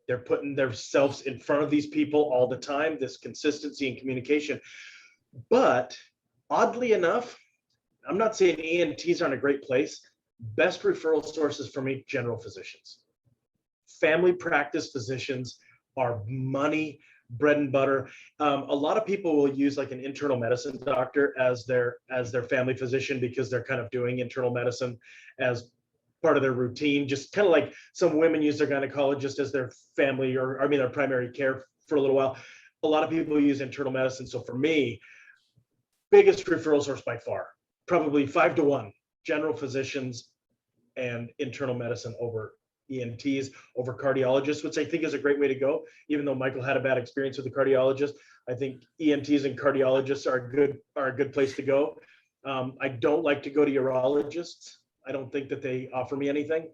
they're putting themselves in front of these people all the time, this consistency and communication. But oddly enough, I'm not saying ENTs aren't a great place. Best referral sources for me, general physicians. Family practice physicians are money, bread and butter. A lot of people will use like an internal medicine doctor as their family physician because they're kind of doing internal medicine as part of their routine. Just kind of like some women use their gynecologist as their family their primary care for a little while. A lot of people use internal medicine. So for me, biggest referral source by far, probably 5-1, general physicians and internal medicine over ENTs, over cardiologists, which I think is a great way to go. Even though Michael had a bad experience with the cardiologist, I think ENTs and cardiologists are a good place to go. I don't like to go to urologists. I don't think that they offer me anything.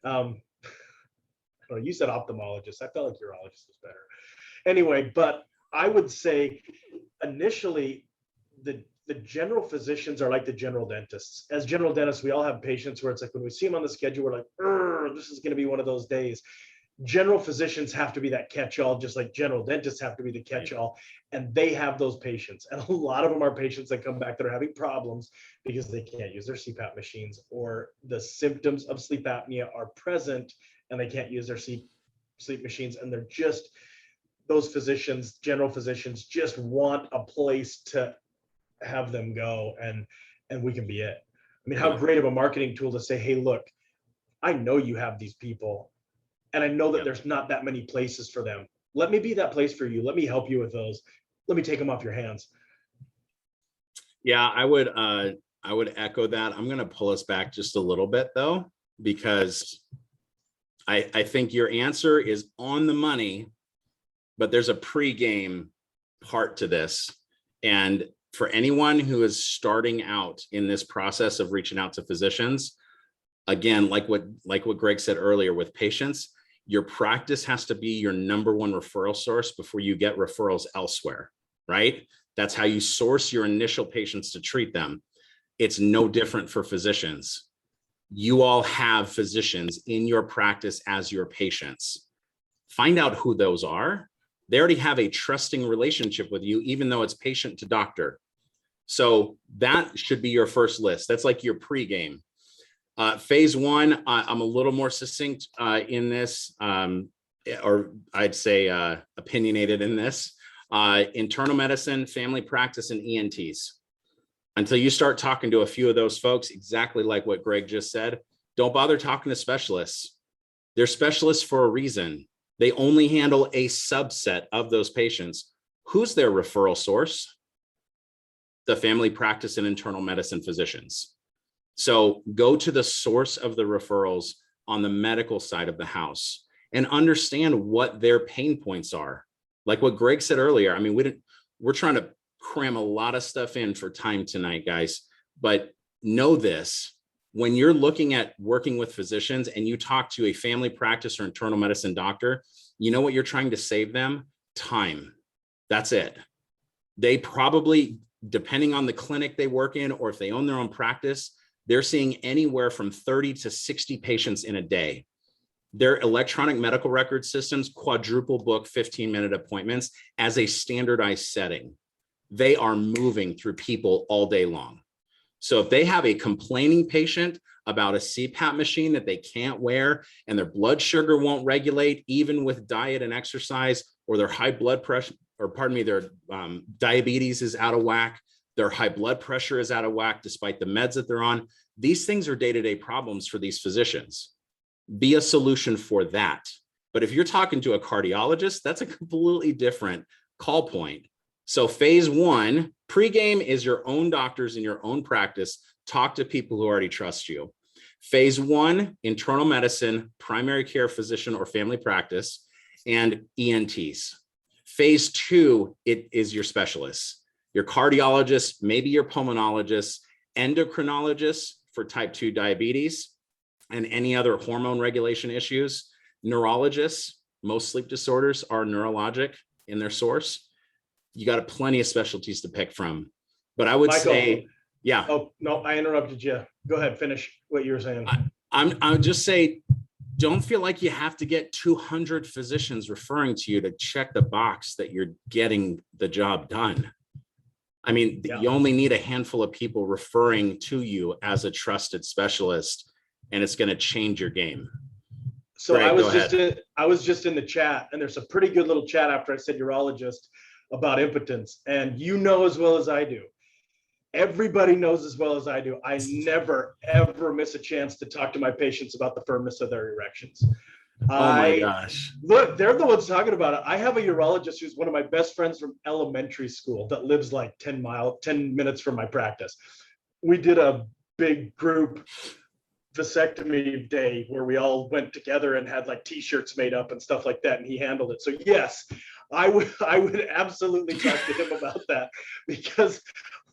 You said ophthalmologist. I felt like urologist was better. Anyway, but I would say initially the general physicians are like the general dentists. As general dentists, we all have patients where it's like when we see them on the schedule, we're like, this is going to be one of those days. General physicians have to be that catch-all, just like general dentists have to be the catch-all, and they have those patients. And a lot of them are patients that come back that are having problems because they can't use their CPAP machines, or the symptoms of sleep apnea are present and they can't use their sleep machines. And they're just, those physicians, general physicians, just want a place to have them go, and we can be it. I mean, how great of a marketing tool to say, hey, look, I know you have these people, and I know that there's not that many places for them. Let me be that place for you. Let me help you with those. Let me take them off your hands. Yeah, I would echo that. I'm going to pull us back just a little bit though, because I think your answer is on the money, but there's a pre-game part to this. And for anyone who is starting out in this process of reaching out to physicians, again, like what Greg said earlier with patients, Your practice has to be your number one referral source before you get referrals elsewhere, right? That's how you source your initial patients to treat them. It's no different for physicians. You all have physicians in your practice as your patients. Find out who those are. They already have a trusting relationship with you, even though it's patient to doctor. So that should be your first list. That's like your pregame. Phase one, I'm a little more succinct in this, or I'd say opinionated in this. Internal medicine, family practice, and ENTs. Until you start talking to a few of those folks, exactly like what Greg just said, don't bother talking to specialists. They're specialists for a reason. They only handle a subset of those patients. Who's their referral source? The family practice and internal medicine physicians. So go to the source of the referrals on the medical side of the house and understand what their pain points are. Like what Greg said earlier, I mean, we're trying to cram a lot of stuff in for time tonight, guys, but know this: when you're looking at working with physicians and you talk to a family practice or internal medicine doctor, you know what you're trying to save them? Time. That's it. They probably, depending on the clinic they work in, or if they own their own practice, they're seeing anywhere from 30 to 60 patients in a day. Their electronic medical record systems quadruple book 15-minute appointments as a standardized setting. They are moving through people all day long. So if they have a complaining patient about a CPAP machine that they can't wear and their blood sugar won't regulate even with diet and exercise, or their high blood pressure, or pardon me, their diabetes is out of whack, their high blood pressure is out of whack despite the meds that they're on, these things are day-to-day problems for these physicians. Be a solution for that. But if you're talking to a cardiologist, that's a completely different call point. So phase one, pregame is your own doctors in your own practice. Talk to people who already trust you. Phase one, internal medicine, primary care physician or family practice, and ENTs. Phase two, it is your specialists, your cardiologists, maybe your pulmonologists, endocrinologists for type 2 diabetes and any other hormone regulation issues, neurologists. Most sleep disorders are neurologic in their source. You got plenty of specialties to pick from, but I would say, yeah. Oh, no, I interrupted you. Go ahead, finish what you were saying. I would just say, don't feel like you have to get 200 physicians referring to you to check the box that you're getting the job done. I mean, you only need a handful of people referring to you as a trusted specialist, and it's going to change your game. So Greg, I was just in the chat, and there's a pretty good little chat after I said urologist about impotence. And you know as well as I do, everybody knows as well as I do, I never, ever miss a chance to talk to my patients about the firmness of their erections. Oh my gosh. Look, they're the ones talking about it. I have a urologist who's one of my best friends from elementary school that lives like 10 minutes from my practice. We did a big group vasectomy day where we all went together and had like t-shirts made up and stuff like that, and he handled it. So yes, I would absolutely talk to him about that, because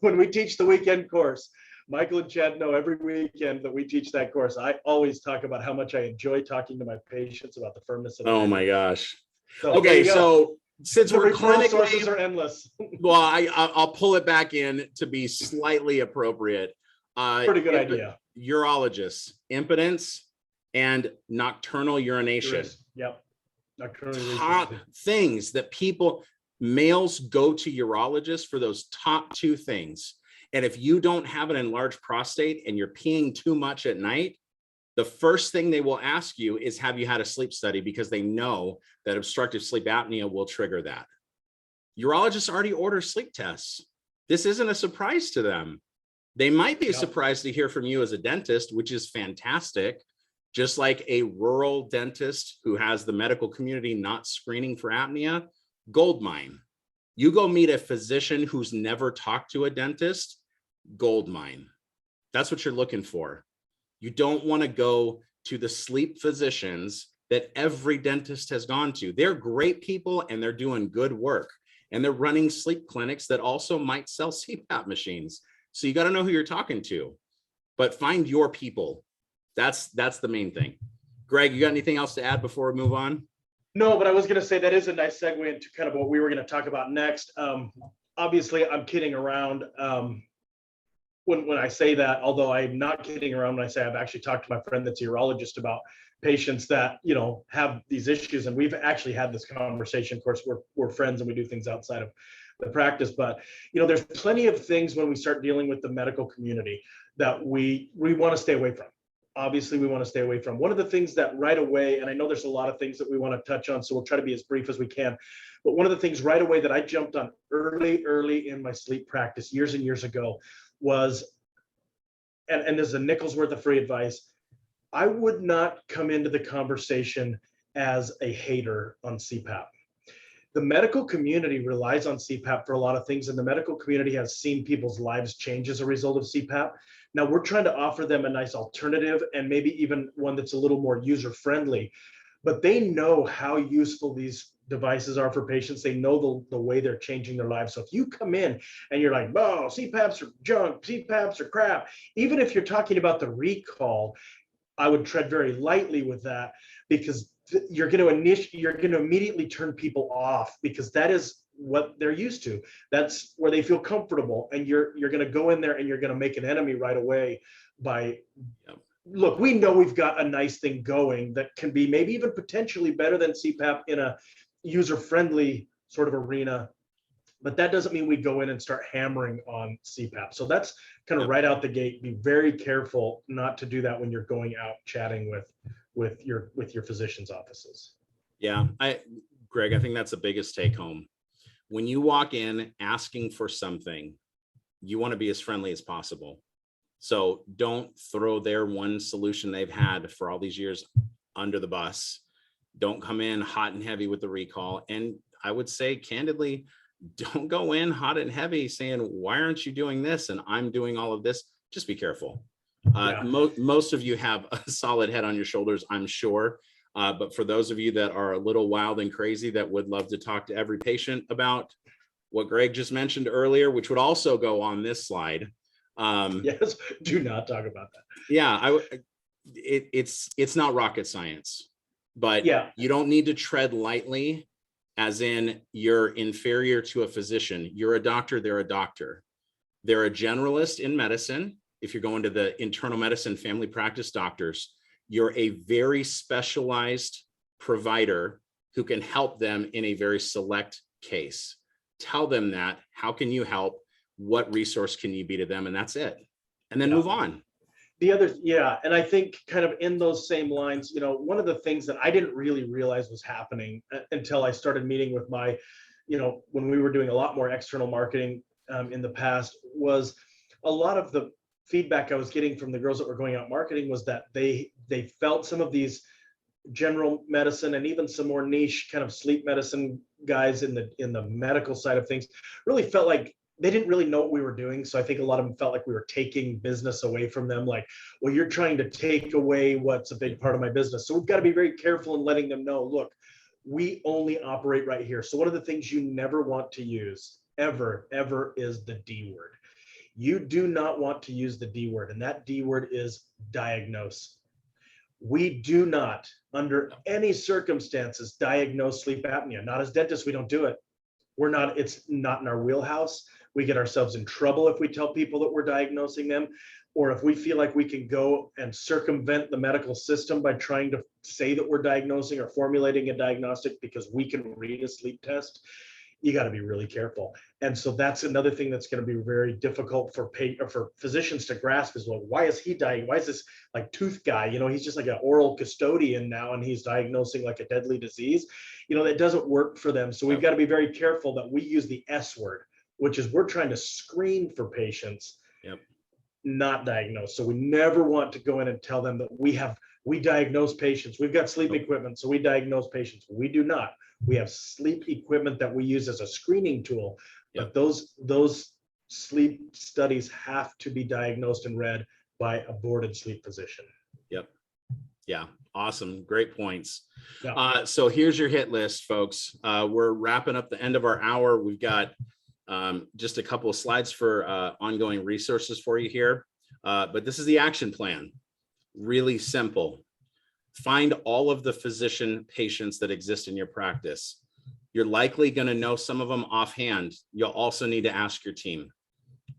when we teach the weekend course, Michael and Chad know every weekend that we teach that course, I always talk about how much I enjoy talking to my patients about the firmness of it. Oh my gosh. So, okay, so since we're clinically, sources are endless. Well, I'll pull it back in to be slightly appropriate. Pretty good idea. Urologists, impotence and nocturnal urination. Yep. Top things that males go to urologists for, those top two things. And if you don't have an enlarged prostate and you're peeing too much at night, the first thing they will ask you is, have you had a sleep study? Because they know that obstructive sleep apnea will trigger that. Urologists already order sleep tests. This isn't a surprise to them. They might be surprised to hear from you as a dentist, which is fantastic. Just like a rural dentist who has the medical community not screening for apnea, gold mine. You go meet a physician who's never talked to a dentist, gold mine. That's what you're looking for. You don't want to go to the sleep physicians that every dentist has gone to. They're great people and they're doing good work. And they're running sleep clinics that also might sell CPAP machines. So you got to know who you're talking to, but find your people. That's the main thing. Greg, you got anything else to add before we move on? No, but I was going to say that is a nice segue into kind of what we were going to talk about next. Obviously, I'm kidding around when I say that, although I'm not kidding around when I say I've actually talked to my friend that's a urologist about patients that, you know, have these issues. And we've actually had this conversation. Of course, we're friends and we do things outside of the practice, but, you know, there's plenty of things when we start dealing with the medical community that we want to stay away from. Obviously, we want to stay away from. One of the things that right away, and I know there's a lot of things that we want to touch on, so we'll try to be as brief as we can. But one of the things right away that I jumped on early in my sleep practice years and years ago was, and this is a nickel's worth of free advice, I would not come into the conversation as a hater on CPAP. The medical community relies on CPAP for a lot of things, and the medical community has seen people's lives change as a result of CPAP. Now we're trying to offer them a nice alternative and maybe even one that's a little more user-friendly, but they know how useful these devices are for patients. They know the way they're changing their lives. So if you come in and you're like, oh, CPAPs are junk, CPAPs are crap, even if you're talking about the recall, I would tread very lightly with that, because you're going to immediately turn people off, because that is what they're used to. That's where they feel comfortable, and you're going to go in there and you're going to make an enemy right away by, look, we know we've got a nice thing going that can be maybe even potentially better than CPAP in a user-friendly sort of arena, but that doesn't mean we go in and start hammering on CPAP. So that's kind of right out the gate. Be very careful not to do that when you're going out chatting with your physician's offices. Yeah, Greg, I think that's the biggest take home. When you walk in asking for something, you want to be as friendly as possible. So don't throw their one solution they've had for all these years under the bus. Don't come in hot and heavy with the recall. And I would say candidly, don't go in hot and heavy saying, why aren't you doing this? And I'm doing all of this. Just be careful. Most of you have a solid head on your shoulders, I'm sure. But for those of you that are a little wild and crazy that would love to talk to every patient about what Greg just mentioned earlier, which would also go on this slide. Yes, do not talk about that. Yeah, it's not rocket science, but you don't need to tread lightly, as in you're inferior to a physician. You're a doctor, they're a doctor. They're a generalist in medicine. If you're going to the internal medicine family practice doctors, you're a very specialized provider who can help them in a very select case. Tell them that. How can you help? What resource can you be to them? And that's it. And then move on. The other, and I think kind of in those same lines, you know, one of the things that I didn't really realize was happening until I started meeting with my, you know, when we were doing a lot more external marketing in the past, was a lot of the feedback I was getting from the girls that were going out marketing was that they felt some of these general medicine and even some more niche kind of sleep medicine guys in the medical side of things really felt like they didn't really know what we were doing. So I think a lot of them felt like we were taking business away from them. Like, well, you're trying to take away what's a big part of my business. So we've got to be very careful in letting them know, look, we only operate right here. So one of the things you never want to use ever is the D word. You do not want to use the D word, and that D word is diagnose. We do not, under any circumstances, diagnose sleep apnea. Not as dentists, we don't do it. It's not in our wheelhouse. We get ourselves in trouble if we tell people that we're diagnosing them, or if we feel like we can go and circumvent the medical system by trying to say that we're diagnosing or formulating a diagnostic because we can read a sleep test. You got to be really careful. And so that's another thing that's going to be very difficult for physicians to grasp is, well, why is he dying? Why is this like tooth guy? You know, he's just like an oral custodian now, and he's diagnosing like a deadly disease. You know, that doesn't work for them. So we've got to be very careful that we use the S word, which is we're trying to screen for patients, not diagnose. So we never want to go in and tell them that we diagnose patients. We've got sleep equipment, so we diagnose patients. We do not. We have sleep equipment that we use as a screening tool, but those sleep studies have to be diagnosed and read by a boarded sleep physician. Yeah. Awesome. Great points. So here's your hit list, folks. We're wrapping up the end of our hour. We've got just a couple of slides for ongoing resources for you here. But this is the action plan. Really simple. find all of the physician patients that exist in your practice. You're likely going to know some of them offhand. You'll also need to ask your team.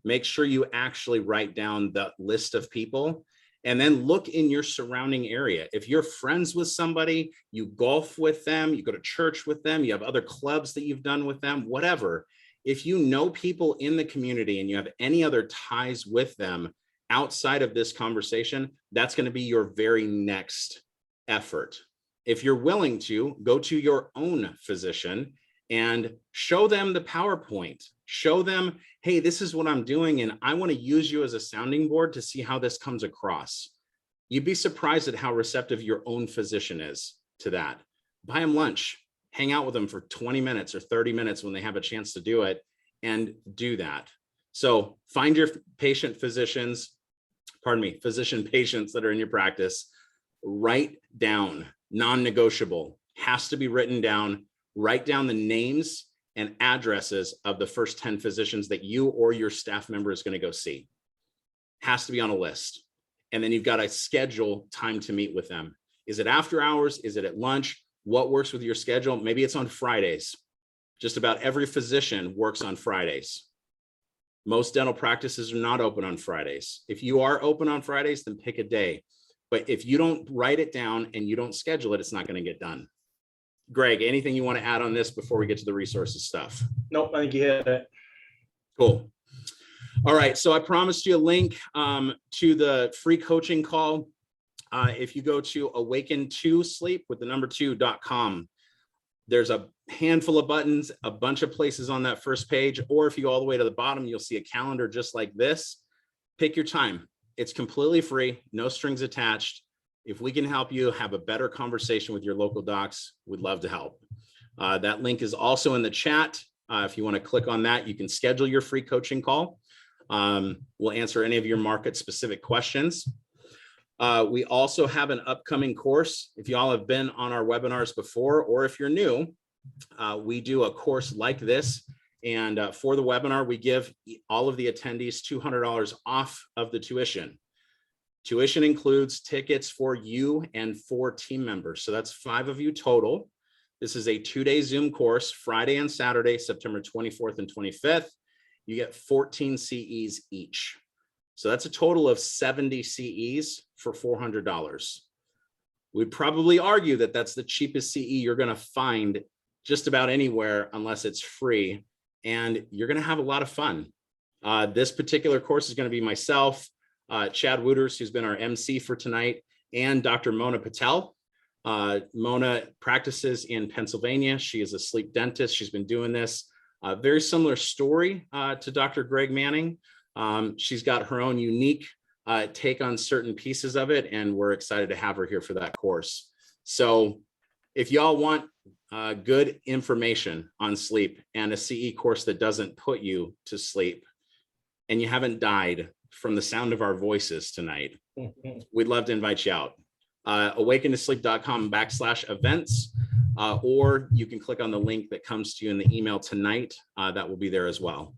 Make sure you actually write down the list of people, and then look in your surrounding area. If you're friends with somebody, you golf with them, you go to church with them, you have other clubs that you've done with them, whatever. If you know people in the community and you have any other ties with them outside of this conversation, that's going to be your very next effort. If you're willing to, go to your own physician and show them the PowerPoint. Show them, hey, this is what I'm doing, and I want to use you as a sounding board to see how this comes across. You'd be surprised at how receptive your own physician is to that. Buy them lunch, hang out with them for 20 minutes or 30 minutes when they have a chance to do it, and do that. So find your physician patients that are in your practice. Write down, non-negotiable, has to be written down. Write down the names and addresses of the first 10 physicians that you or your staff member is going to go see. Has to be on a list. And then you've got to schedule time to meet with them. Is it after hours? Is it at lunch? What works with your schedule? Maybe it's on Fridays. Just about every physician works on Fridays. Most dental practices are not open on Fridays. If you are open on Fridays, then pick a day. But if you don't write it down and you don't schedule it, it's not going to get done. Greg, anything you want to add on this before we get to the resources stuff? Nope, I think you hit it. Cool. All right, so I promised you a link to the free coaching call. If you go to awaken2sleep with the number 2.com, there's a handful of buttons, a bunch of places on that first page, or if you go all the way to the bottom, you'll see a calendar just like this. Pick your time. It's completely free, no strings attached. If we can help you have a better conversation with your local docs, we'd love to help. That link is also in the chat. If you want to click on that, you can schedule your free coaching call. We'll answer any of your market specific questions. We also have an upcoming course. If y'all have been on our webinars before, or if you're new, we do a course like this. And for the webinar, we give all of the attendees $200 off of the tuition. Tuition includes tickets for you and 4 team members. So that's 5 of you total. This is a 2-day Zoom course, Friday and Saturday, September 24th and 25th. You get 14 CEs each. So that's a total of 70 CEs for $400. We'd probably argue that that's the cheapest CE you're going to find just about anywhere unless it's free. And you're going to have a lot of fun. This particular course is going to be myself, Chad Wooters, who's been our MC for tonight, and Dr. Mona Patel. Mona practices in Pennsylvania. She is a sleep dentist. She's been doing this. Very similar story to Dr. Greg Manning. She's got her own unique take on certain pieces of it, and we're excited to have her here for that course. So if y'all want good information on sleep and a CE course that doesn't put you to sleep, and you haven't died from the sound of our voices tonight, we'd love to invite you out. awakentosleep.com/events, or you can click on the link that comes to you in the email tonight. That will be there as well.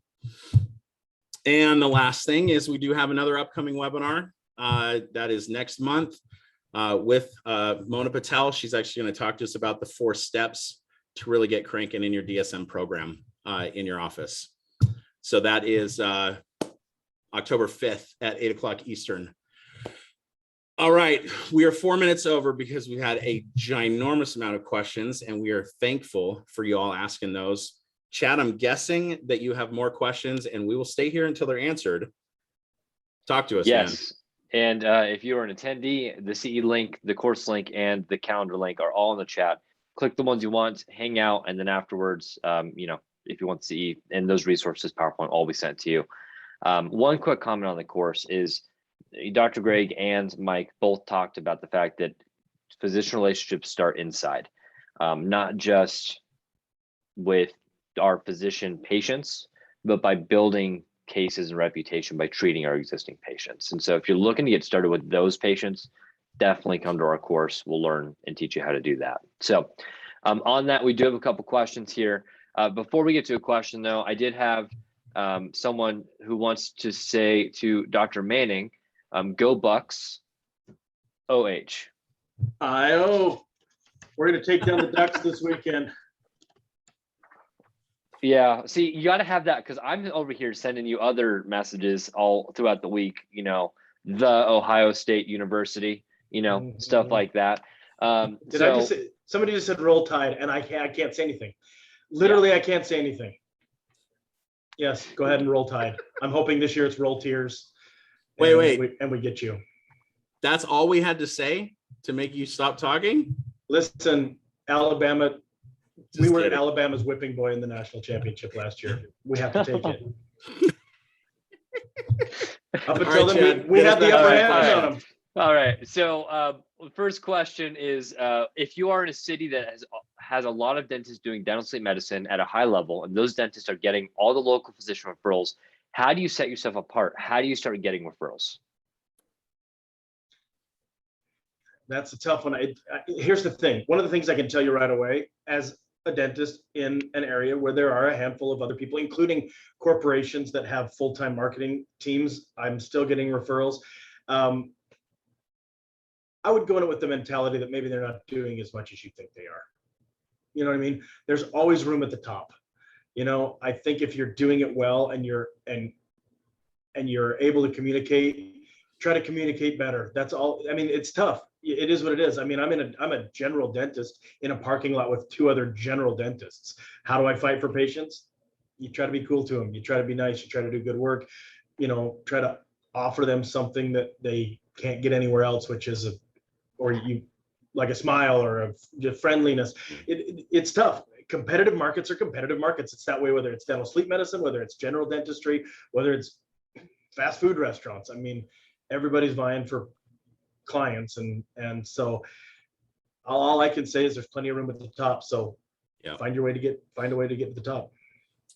And the last thing is we do have another upcoming webinar that is next month with Mona Patel. She's actually going to talk to us about the 4 steps to really get cranking in your DSM program in your office. So that is October 5th at 8 o'clock Eastern. All right, we are 4 minutes over because we had a ginormous amount of questions, and we are thankful for you all asking those. Chad, I'm guessing that you have more questions, and we will stay here until they're answered. Talk to us, yes. Man. And if you're an attendee, the CE link, the course link, and the calendar link are all in the chat. Click the ones you want, hang out, and then afterwards, if you want CE and those resources, PowerPoint, all be sent to you. One quick comment on the course is Dr. Greg and Mike both talked about the fact that physician relationships start inside, not just with our physician patients, but by building cases and reputation by treating our existing patients. And so if you're looking to get started with those patients, definitely come to our course. We'll learn and teach you how to do that. So on that, we do have a couple questions here. Before we get to a question though, I did have someone who wants to say to Dr. Manning, go Bucks, OH. We're going to take down the Ducks this weekend. Yeah, see, you got to have that because I'm over here sending you other messages all throughout the week, the Ohio State University, stuff like that. Did I just say, somebody just said roll tide, and I can't say anything. Literally, yeah. I can't say anything. Yes, go ahead and roll tide. I'm hoping this year it's roll tears. Wait. And we get you. That's all we had to say to make you stop talking? Listen, Alabama. We were kidding. Alabama's whipping boy in the national championship last year. We have to take it. Up until then, we had the upper hand on them. All right. So first question is, if you are in a city that has a lot of dentists doing dental sleep medicine at a high level, and those dentists are getting all the local physician referrals, how do you set yourself apart? How do you start getting referrals? That's a tough one. Here's the thing. One of the things I can tell you right away, as a dentist in an area where there are a handful of other people, including corporations that have full-time marketing teams, I'm still getting referrals. I would go in it with the mentality that maybe they're not doing as much as you think they are. You know what I mean? There's always room at the top. I think if you're doing it well and you're able to communicate, try to communicate better. That's all. I mean, it's tough. It is what it is. I mean, I'm a general dentist in a parking lot with two other general dentists. How do I fight for patients? You try to be cool to them. You try to be nice. You try to do good work. Try to offer them something that they can't get anywhere else, which is like a smile or a friendliness. It's tough. Competitive markets are competitive markets. It's that way, whether it's dental sleep medicine, whether it's general dentistry, whether it's fast food restaurants. I mean, everybody's vying for clients, and so all I can say is there's plenty of room at the top. So yeah, find a way to get to the top.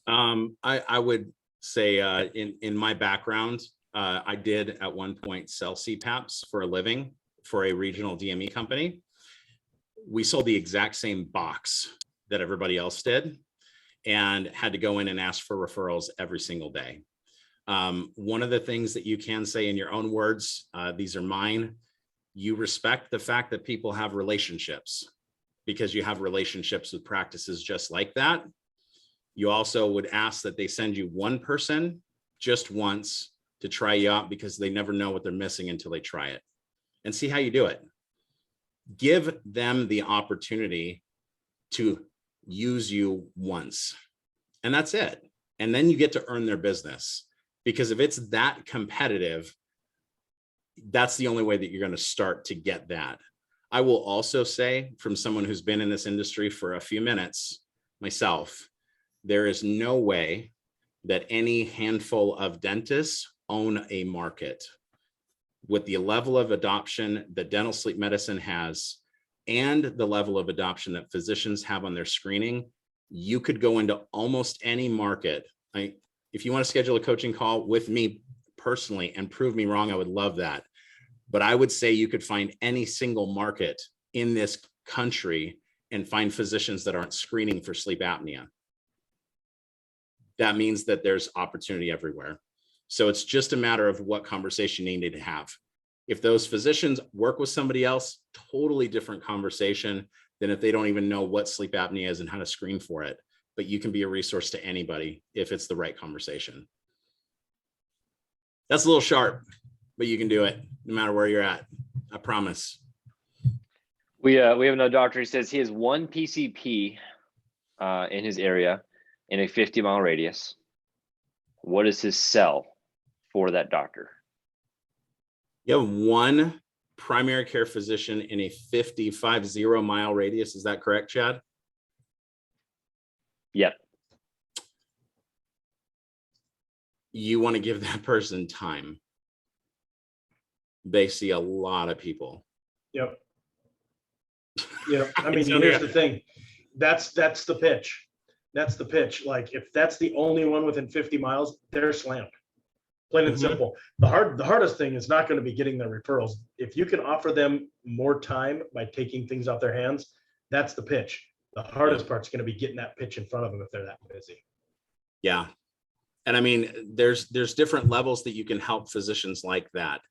I would say in my background, I did at one point sell CPAPs for a living for a regional DME company. We sold the exact same box that everybody else did and had to go in and ask for referrals every single day. One of the things that you can say in your own words, these are mine, you respect the fact that people have relationships because you have relationships with practices just like that. You also would ask that they send you one person just once to try you out because they never know what they're missing until they try it, and see how you do it. Give them the opportunity to use you once, and that's it. And then you get to earn their business, because if it's that competitive, that's the only way that you're going to start to get that. I will also say, from someone who's been in this industry for a few minutes myself, there is no way that any handful of dentists own a market. With the level of adoption that dental sleep medicine has and the level of adoption that physicians have on their screening, you could go into almost any market. If you want to schedule a coaching call with me personally and prove me wrong, I would love that. But I would say you could find any single market in this country and find physicians that aren't screening for sleep apnea. That means that there's opportunity everywhere. So it's just a matter of what conversation you need to have. If those physicians work with somebody else, totally different conversation than if they don't even know what sleep apnea is and how to screen for it. But you can be a resource to anybody if it's the right conversation. That's a little sharp, but you can do it no matter where you're at. I promise. We have another doctor who says he has one PCP in his area in a 50-mile radius. What is his sell for that doctor? You have one primary care physician in a 50-mile radius. Is that correct, Chad? Yep. You want to give that person time. They see a lot of people. Yep. Yeah. I mean, here's the thing. That's the pitch. That's the pitch. Like, if that's the only one within 50 miles, they're slammed. Plain and simple. The hardest thing is not going to be getting their referrals. If you can offer them more time by taking things off their hands, that's the pitch. The hardest part's going to be getting that pitch in front of them if they're that busy. Yeah. And I mean, there's different levels that you can help physicians like that.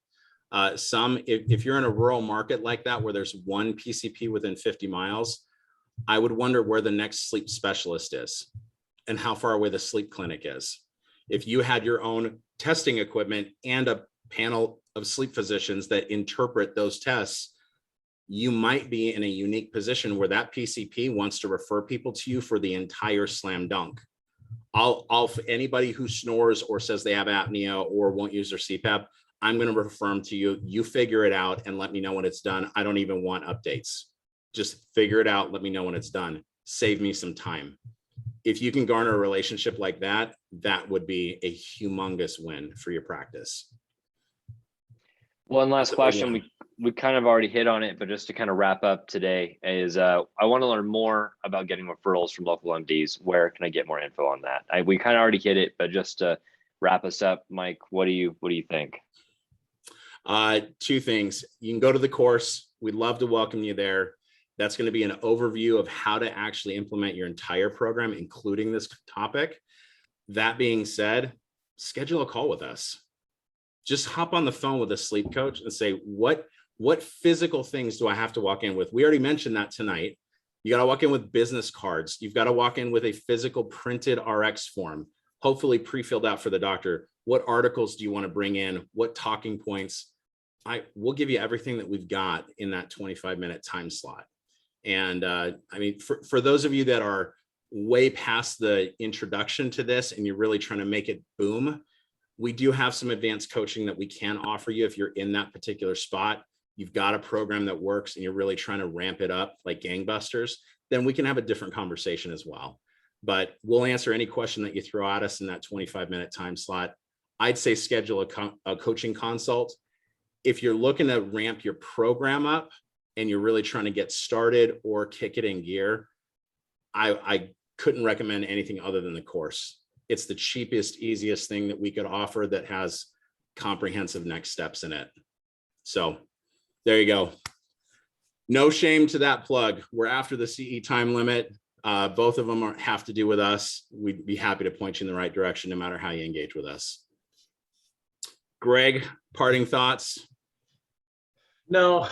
If you're in a rural market like that, where there's one PCP within 50 miles, I would wonder where the next sleep specialist is and how far away the sleep clinic is. If you had your own testing equipment and a panel of sleep physicians that interpret those tests, you might be in a unique position where that PCP wants to refer people to you for the entire slam dunk. Anybody who snores or says they have apnea or won't use their CPAP, I'm going to refer them to you. You figure it out and let me know when it's done. I don't even want updates. Just figure it out. Let me know when it's done. Save me some time. If you can garner a relationship like that, that would be a humongous win for your practice. One last question. We kind of already hit on it, but just to kind of wrap up today is I want to learn more about getting referrals from local MDs. Where can I get more info on that? We kind of already hit it, but just to wrap us up, Mike, what do you think? Two things. You can go to the course. We'd love to welcome you there. That's going to be an overview of how to actually implement your entire program, including this topic. That being said, schedule a call with us. Just hop on the phone with a sleep coach and say, what physical things do I have to walk in with? We already mentioned that tonight. You got to walk in with business cards. You've got to walk in with a physical printed RX form, hopefully pre-filled out for the doctor. What articles do you want to bring in? What talking points? We'll give you everything that we've got in that 25-minute time slot. And I mean, for those of you that are way past the introduction to this and you're really trying to make it boom, we do have some advanced coaching that we can offer you if you're in that particular spot. You've got a program that works and you're really trying to ramp it up like gangbusters, then we can have a different conversation as well. But we'll answer any question that you throw at us in that 25-minute time slot. I'd say schedule a coaching consult. If you're looking to ramp your program up and you're really trying to get started or kick it in gear, I couldn't recommend anything other than the course. It's the cheapest, easiest thing that we could offer that has comprehensive next steps in it. So there you go. No shame to that plug. We're after the CE time limit. Both of them have to do with us. We'd be happy to point you in the right direction, no matter how you engage with us. Greg, parting thoughts? No,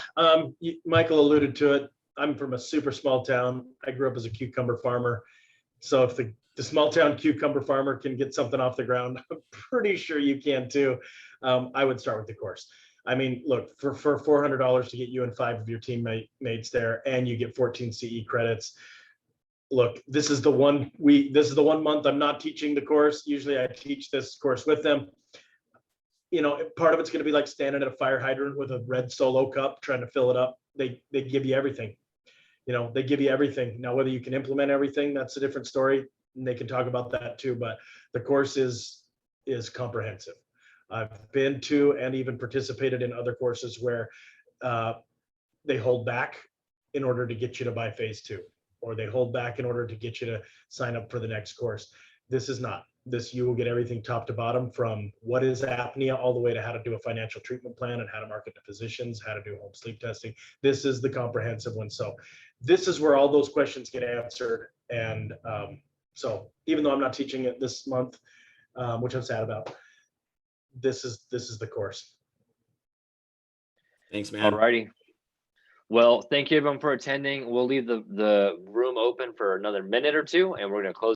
Michael alluded to it. I'm from a super small town. I grew up as a cucumber farmer. So if the small town cucumber farmer can get something off the ground, I'm pretty sure you can too. I would start with the course. I mean, look, for $400 to get you and 5 of your teammates there, and you get 14 CE credits. Look, this is the one month I'm not teaching the course. Usually I teach this course with them. You know, part of it's going to be like standing at a fire hydrant with a red Solo cup trying to fill it up. They give you everything. You know, they give you everything. Now, whether you can implement everything, that's a different story, and they can talk about that too. But the course is comprehensive. I've been to and even participated in other courses where they hold back in order to get you to buy phase 2, or they hold back in order to get you to sign up for the next course. This is not. This, you will get everything top to bottom, from what is apnea all the way to how to do a financial treatment plan and how to market to physicians, how to do home sleep testing. This is the comprehensive one. So this is where all those questions get answered. And so even though I'm not teaching it this month, which I'm sad about, this is the course. Thanks, man. All righty. Well, thank you everyone for attending. We'll leave the room open for another minute or two, and we're going to close